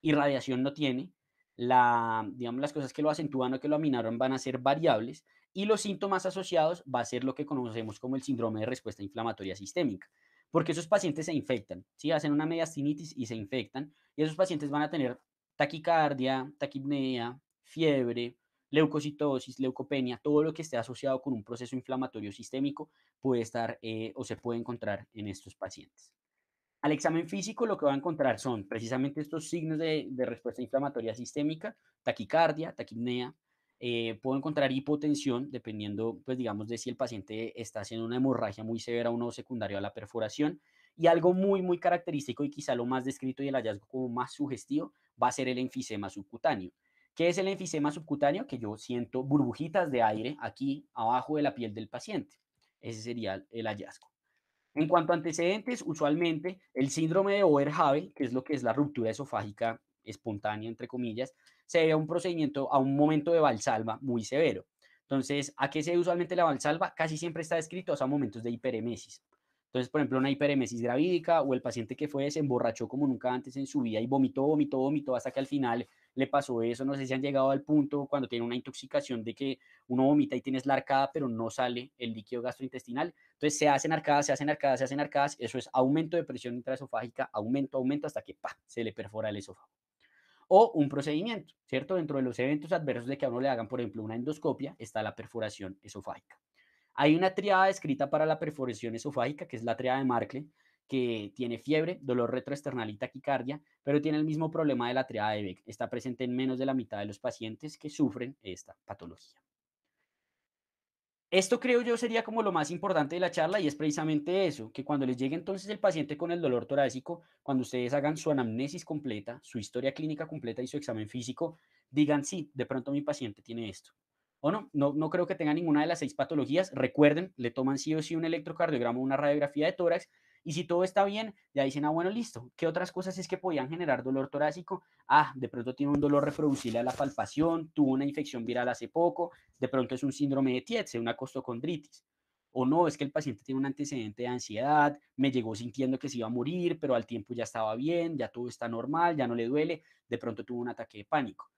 Irradiación no tiene, digamos, las cosas que lo acentúan o que lo aminaron van a ser variables y los síntomas asociados va a ser lo que conocemos como el síndrome de respuesta inflamatoria sistémica, porque esos pacientes se infectan, ¿sí? Hacen una mediastinitis y se infectan y esos pacientes van a tener taquicardia, taquipnea, fiebre, leucocitosis, leucopenia, todo lo que esté asociado con un proceso inflamatorio sistémico puede estar o se puede encontrar en estos pacientes. Al examen físico lo que va a encontrar son precisamente estos signos de respuesta inflamatoria sistémica, taquicardia, taquipnea. Puedo encontrar hipotensión, dependiendo, pues digamos, de si el paciente está haciendo una hemorragia muy severa o no secundaria a la perforación. Y algo muy, muy característico y quizá lo más descrito y el hallazgo como más sugestivo va a ser el enfisema subcutáneo. ¿Qué es el enfisema subcutáneo? Que yo siento burbujitas de aire aquí abajo de la piel del paciente. Ese sería el hallazgo. En cuanto a antecedentes, usualmente el síndrome de Boer-Havel, que es lo que es la ruptura esofágica espontánea, entre comillas, se debe a un procedimiento, a un momento de valsalva muy severo. Entonces, ¿a qué se debe usualmente la valsalva? Casi siempre está descrito a momentos de hiperemesis. Entonces, por ejemplo, una hiperemesis gravídica o el paciente que fue se emborrachó como nunca antes en su vida y vomitó, vomitó, vomitó hasta que al final le pasó eso. No sé si han llegado al punto cuando tiene una intoxicación de que uno vomita y tienes la arcada, pero no sale el líquido gastrointestinal. Entonces se hacen arcadas, se hacen arcadas, se hacen arcadas. Eso es aumento de presión intraesofágica, aumento, aumento hasta que ¡pa! Se le perfora el esófago. O un procedimiento, ¿cierto? Dentro de los eventos adversos de que a uno le hagan, por ejemplo, una endoscopia, está la perforación esofágica. Hay una triada escrita para la perforación esofágica, que es la triada de Markle, que tiene fiebre, dolor retroesternal y taquicardia, pero tiene el mismo problema de la triada de Beck. Está presente en menos de la mitad de los pacientes que sufren esta patología. Esto creo yo sería como lo más importante de la charla y es precisamente eso, que cuando les llegue entonces el paciente con el dolor torácico, cuando ustedes hagan su anamnesis completa, su historia clínica completa y su examen físico, digan sí, de pronto mi paciente tiene esto. O no, no creo que tenga ninguna de las 6 patologías. Recuerden, le toman sí o sí un electrocardiograma o una radiografía de tórax Y si todo está bien, ya dicen, ah, bueno, listo. ¿Qué otras cosas es que podían generar dolor torácico? De pronto tiene un dolor reproducible a la palpación, tuvo una infección viral hace poco, de pronto es un síndrome de Tietze, una costocondritis. O no, es que el paciente tiene un antecedente de ansiedad, me llegó sintiendo que se iba a morir, pero al tiempo ya estaba bien, ya todo está normal, ya no le duele, de pronto tuvo un ataque de pánico.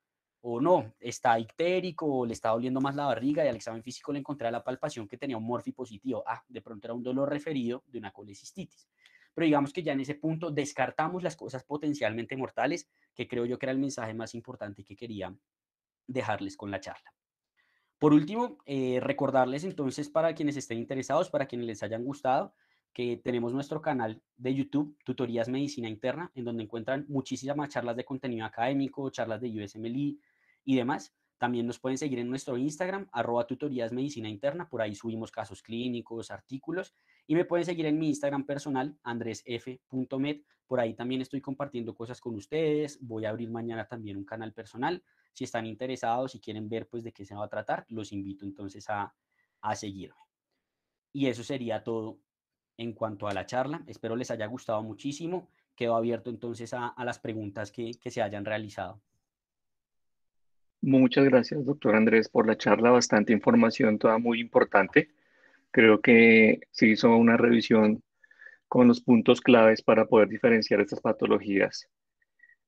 O no, está ictérico, o le está doliendo más la barriga y al examen físico le encontré a la palpación que tenía un morfi positivo. De pronto era un dolor referido de una colecistitis. Pero digamos que ya en ese punto descartamos las cosas potencialmente mortales, que creo yo que era el mensaje más importante que quería dejarles con la charla. Por último, recordarles entonces para quienes estén interesados, para quienes les hayan gustado, que tenemos nuestro canal de YouTube, Tutorías Medicina Interna, en donde encuentran muchísimas charlas de contenido académico, charlas de USMLE y demás. También nos pueden seguir en nuestro Instagram, @tutorías medicina interna, por ahí subimos casos clínicos, artículos, y me pueden seguir en mi Instagram personal, andresf.med, por ahí también estoy compartiendo cosas con ustedes, voy a abrir mañana también un canal personal, si están interesados y quieren ver pues de qué se va a tratar, los invito entonces a seguirme. Y eso sería todo en cuanto a la charla. Espero les haya gustado muchísimo. Quedo abierto entonces a las preguntas que se hayan realizado. Muchas gracias, doctor Andrés, por la charla. Bastante información, toda muy importante. Creo que se hizo una revisión con los puntos claves para poder diferenciar estas patologías.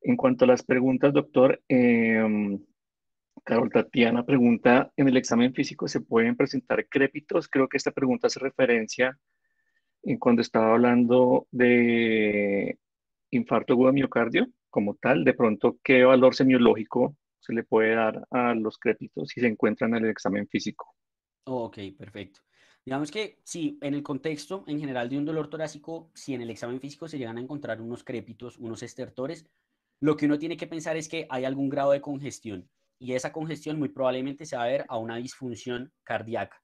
En cuanto a las preguntas, doctor, Carol Tatiana pregunta, ¿en el examen físico se pueden presentar crépitos? Creo que esta pregunta hace referencia en cuando estaba hablando de infarto agudo de miocardio como tal. De pronto, ¿qué valor semiológico se le puede dar a los crépitos si se encuentran en el examen físico? Ok, perfecto. Digamos que si en el contexto en general de un dolor torácico, si en el examen físico se llegan a encontrar unos crépitos, unos estertores, lo que uno tiene que pensar es que hay algún grado de congestión y esa congestión muy probablemente se va a ver a una disfunción cardíaca.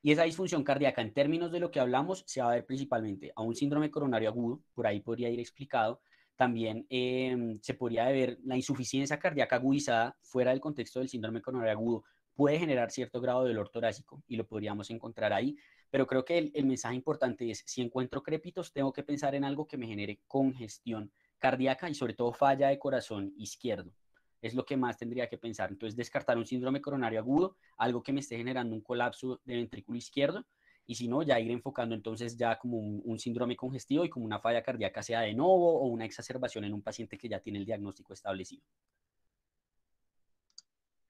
Y esa disfunción cardíaca, en términos de lo que hablamos, se va a ver principalmente a un síndrome coronario agudo, por ahí podría ir explicado. También se podría ver la insuficiencia cardíaca agudizada fuera del contexto del síndrome coronario agudo. Puede generar cierto grado de dolor torácico y lo podríamos encontrar ahí. Pero creo que el mensaje importante es, si encuentro crépitos, tengo que pensar en algo que me genere congestión cardíaca y sobre todo falla de corazón izquierdo. Es lo que más tendría que pensar. Entonces, descartar un síndrome coronario agudo, algo que me esté generando un colapso de ventrículo izquierdo, y si no, ya ir enfocando entonces ya como un síndrome congestivo y como una falla cardíaca, sea de novo o una exacerbación en un paciente que ya tiene el diagnóstico establecido.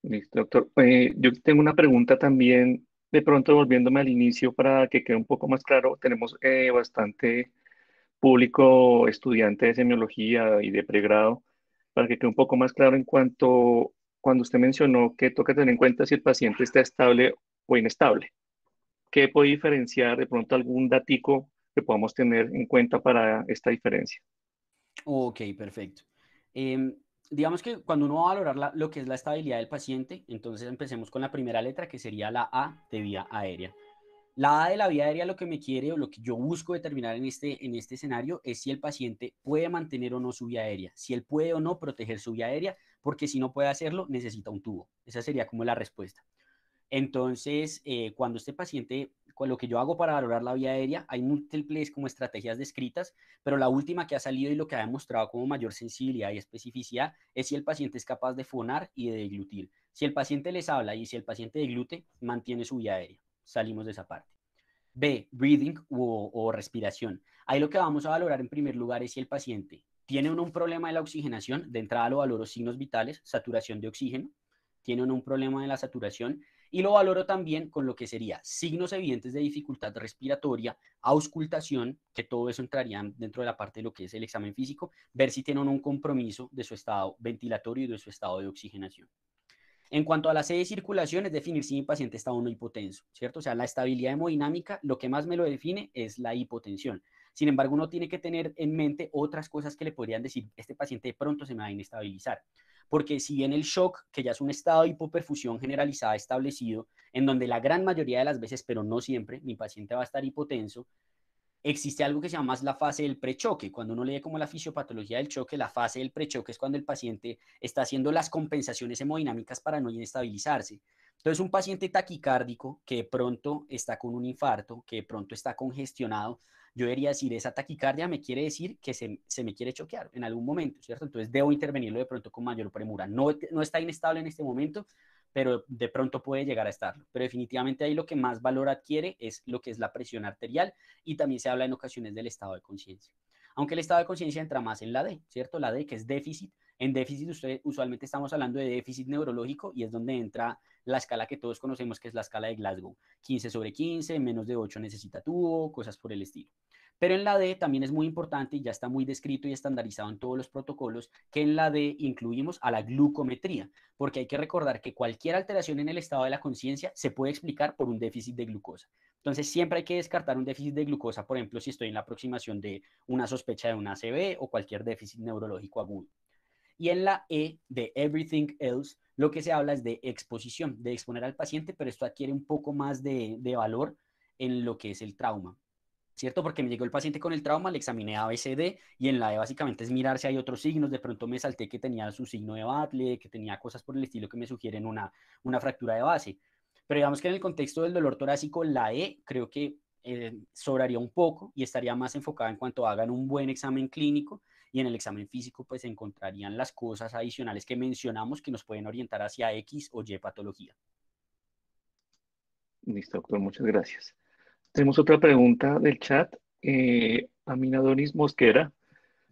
Listo, doctor. Yo tengo una pregunta también, de pronto volviéndome al inicio para que quede un poco más claro. Tenemos bastante público estudiante de semiología y de pregrado, para que quede un poco más claro en cuanto cuando usted mencionó que toca tener en cuenta si el paciente está estable o inestable. ¿Qué puede diferenciar de pronto algún datico que podamos tener en cuenta para esta diferencia? Ok, perfecto. Digamos que cuando uno va a valorar lo que es la estabilidad del paciente, entonces empecemos con la primera letra, que sería la A de vía aérea. La A de la vía aérea lo que me quiere o lo que yo busco determinar en este escenario es si el paciente puede mantener o no su vía aérea, si él puede o no proteger su vía aérea, porque si no puede hacerlo, necesita un tubo. Esa sería como la respuesta. Entonces, cuando este paciente, con lo que yo hago para valorar la vía aérea, hay múltiples como estrategias descritas, pero la última que ha salido y lo que ha demostrado como mayor sensibilidad y especificidad es si el paciente es capaz de fonar y de deglutir. Si el paciente les habla y si el paciente deglute, mantiene su vía aérea. Salimos de esa parte. B, breathing o respiración. Ahí lo que vamos a valorar en primer lugar es si el paciente tiene o no un problema de la oxigenación. De entrada lo valoro signos vitales, saturación de oxígeno, tiene o no un problema de la saturación, y lo valoro también con lo que sería signos evidentes de dificultad respiratoria, auscultación, que todo eso entraría dentro de la parte de lo que es el examen físico, ver si tiene o no un compromiso de su estado ventilatorio y de su estado de oxigenación. En cuanto a la C de circulación, es definir si mi paciente está o no hipotenso, ¿cierto? O sea, la estabilidad hemodinámica, lo que más me lo define es la hipotensión. Sin embargo, uno tiene que tener en mente otras cosas que le podrían decir, este paciente de pronto se me va a inestabilizar. Porque si bien el shock, que ya es un estado de hipoperfusión generalizada establecido, en donde la gran mayoría de las veces, pero no siempre, mi paciente va a estar hipotenso, existe algo que se llama la fase del prechoque. Cuando uno lee como la fisiopatología del choque, la fase del prechoque es cuando el paciente está haciendo las compensaciones hemodinámicas para no inestabilizarse. Entonces, un paciente taquicárdico que de pronto está con un infarto, que de pronto está congestionado, yo debería decir, esa taquicardia me quiere decir que se me quiere choquear en algún momento, ¿cierto? Entonces debo intervenirlo de pronto con mayor premura. No está inestable en este momento, pero de pronto puede llegar a estarlo. Pero definitivamente ahí lo que más valor adquiere es lo que es la presión arterial, y también se habla en ocasiones del estado de conciencia. Aunque el estado de conciencia entra más en la D, ¿cierto? La D, que es déficit. En déficit usualmente estamos hablando de déficit neurológico, y es donde entra la escala que todos conocemos, que es la escala de Glasgow. 15/15, menos de 8 necesita tubo, cosas por el estilo. Pero en la D también es muy importante, y ya está muy descrito y estandarizado en todos los protocolos, que en la D incluimos a la glucometría, porque hay que recordar que cualquier alteración en el estado de la conciencia se puede explicar por un déficit de glucosa. Entonces siempre hay que descartar un déficit de glucosa, por ejemplo, si estoy en la aproximación de una sospecha de una ACV o cualquier déficit neurológico agudo. Y en la E de everything else, lo que se habla es de exposición, de exponer al paciente, pero esto adquiere un poco más de valor en lo que es el trauma, ¿cierto? Porque me llegó el paciente con el trauma, le examiné ABCD, y en la E básicamente es mirar si hay otros signos. De pronto me salté que tenía su signo de Batle, que tenía cosas por el estilo que me sugieren una fractura de base. Pero digamos que en el contexto del dolor torácico, la E creo que sobraría un poco y estaría más enfocada en cuanto hagan un buen examen clínico, y en el examen físico pues encontrarían las cosas adicionales que mencionamos que nos pueden orientar hacia X o Y patología. Listo, doctor, muchas gracias. Tenemos otra pregunta del chat. Amina Donis Mosquera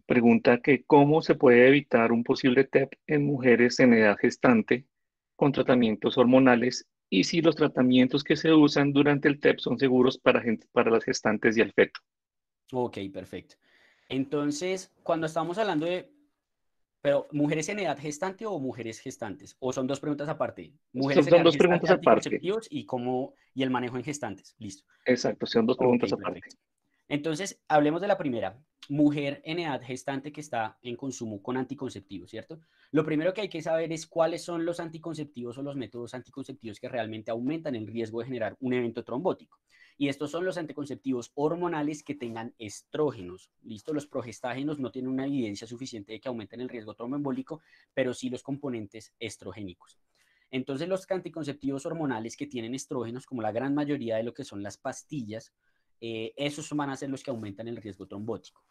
pregunta que cómo se puede evitar un posible TEP en mujeres en edad gestante con tratamientos hormonales, y si los tratamientos que se usan durante el TEP son seguros para las gestantes y el feto. Ok, perfecto. Entonces, cuando estamos hablando de, pero ¿mujeres en edad gestante o mujeres gestantes? ¿O son dos preguntas aparte? Mujeres en Son edad dos gestante, preguntas aparte. anticonceptivos y cómo, y el manejo en gestantes. Listo. Exacto, son dos Ok, preguntas aparte. perfecto. Entonces, hablemos de la primera. Mujer en edad gestante que está en consumo con anticonceptivos, ¿cierto? Lo primero que hay que saber es cuáles son los anticonceptivos o los métodos anticonceptivos que realmente aumentan el riesgo de generar un evento trombótico. Y estos son los anticonceptivos hormonales que tengan estrógenos. ¿Listo? Los progestágenos no tienen una evidencia suficiente de que aumenten el riesgo tromboembólico, pero sí los componentes estrogénicos. Entonces, los anticonceptivos hormonales que tienen estrógenos, como la gran mayoría de lo que son las pastillas, esos van a ser los que aumentan el riesgo trombótico.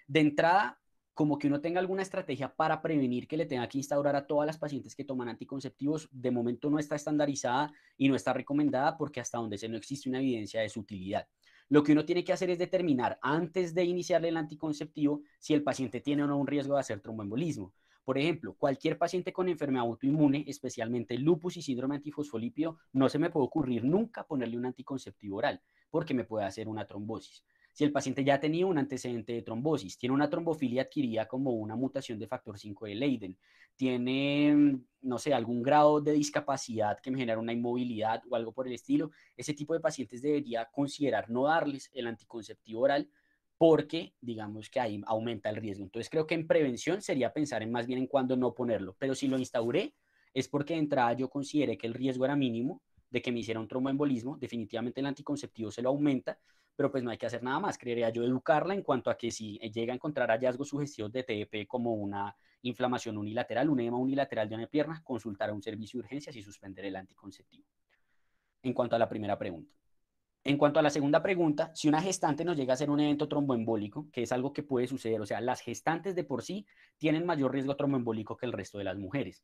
De entrada, como que uno tenga alguna estrategia para prevenir que le tenga que instaurar a todas las pacientes que toman anticonceptivos, de momento no está estandarizada y no está recomendada, porque hasta donde se no existe una evidencia de su utilidad. Lo que uno tiene que hacer es determinar antes de iniciarle el anticonceptivo si el paciente tiene o no un riesgo de hacer tromboembolismo. Por ejemplo, cualquier paciente con enfermedad autoinmune, especialmente lupus y síndrome antifosfolípido, no se me puede ocurrir nunca ponerle un anticonceptivo oral, porque me puede hacer una trombosis. Si el paciente ya ha tenido un antecedente de trombosis, tiene una trombofilia adquirida como una mutación de factor 5 de Leiden, tiene, no sé, algún grado de discapacidad que me genera una inmovilidad o algo por el estilo, ese tipo de pacientes debería considerar no darles el anticonceptivo oral, porque digamos que ahí aumenta el riesgo. Entonces creo que en prevención sería pensar en más bien en cuándo no ponerlo, pero si lo instauré es porque de entrada yo consideré que el riesgo era mínimo de que me hiciera un tromboembolismo. Definitivamente el anticonceptivo se lo aumenta, pero pues no hay que hacer nada más. Creería yo educarla en cuanto a que si llega a encontrar hallazgos sugestivos de TEP como una inflamación unilateral, un edema unilateral de una pierna, consultar a un servicio de urgencias y suspender el anticonceptivo. En cuanto a la primera pregunta. En cuanto a la segunda pregunta, si una gestante nos llega a hacer un evento tromboembólico, que es algo que puede suceder, o sea, las gestantes de por sí tienen mayor riesgo tromboembólico que el resto de las mujeres.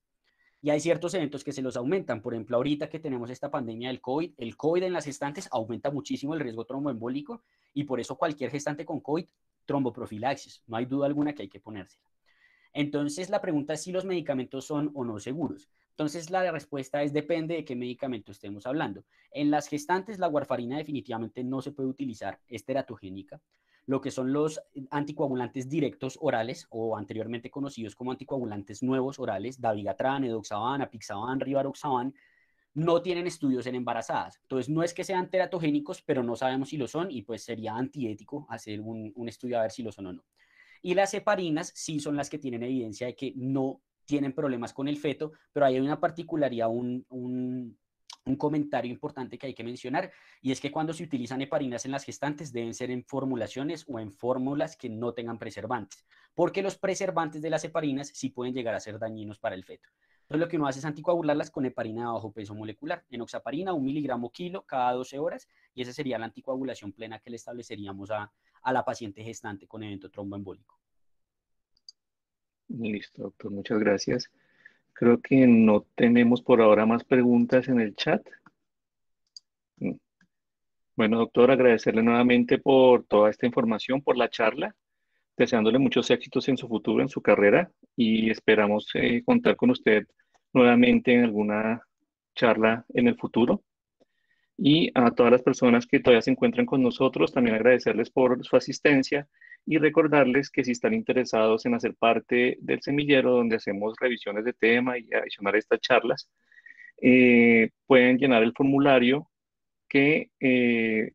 Y hay ciertos eventos que se los aumentan. Por ejemplo, ahorita que tenemos esta pandemia del COVID, el COVID en las gestantes aumenta muchísimo el riesgo tromboembólico, y por eso cualquier gestante con COVID, tromboprofilaxis. No hay duda alguna que hay que ponérsela. Entonces, la pregunta es si los medicamentos son o no seguros. Entonces, la respuesta es depende de qué medicamento estemos hablando. En las gestantes, la warfarina definitivamente no se puede utilizar, es teratogénica. Lo que son los anticoagulantes directos orales, o anteriormente conocidos como anticoagulantes nuevos orales, dabigatran, edoxaban, apixaban, rivaroxaban, no tienen estudios en embarazadas. Entonces, no es que sean teratogénicos, pero no sabemos si lo son, y pues sería antiético hacer un estudio a ver si lo son o no. Y las heparinas sí son las que tienen evidencia de que no tienen problemas con el feto, pero hay una particularidad, un comentario importante que hay que mencionar, y es que cuando se utilizan heparinas en las gestantes deben ser en formulaciones o en fórmulas que no tengan preservantes, porque los preservantes de las heparinas sí pueden llegar a ser dañinos para el feto. Entonces lo que uno hace es anticoagularlas con heparina de bajo peso molecular, enoxaparina, 1 mg/kg cada 12 horas, y esa sería la anticoagulación plena que le estableceríamos a la paciente gestante con evento tromboembólico. Listo, doctor, muchas gracias. Creo que no tenemos por ahora más preguntas en el chat. Mm. Bueno, doctor, agradecerle nuevamente por toda esta información, por la charla, deseándole muchos éxitos en su futuro, en su carrera, y esperamos contar con usted nuevamente en alguna charla en el futuro. Y a todas las personas que todavía se encuentran con nosotros, también agradecerles por su asistencia y recordarles que si están interesados en hacer parte del semillero donde hacemos revisiones de tema y adicionar estas charlas, pueden llenar el formulario que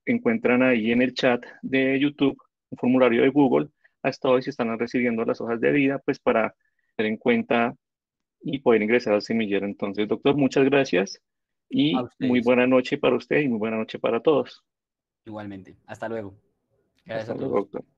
encuentran ahí en el chat de YouTube, un formulario de Google, hasta hoy si están recibiendo las hojas de vida, pues para tener en cuenta y poder ingresar al semillero. Entonces, doctor, muchas gracias A y muy ustedes, buena noche para usted y muy buena noche para todos. igualmente. Hasta luego. Gracias Hasta a luego, todos. doctor.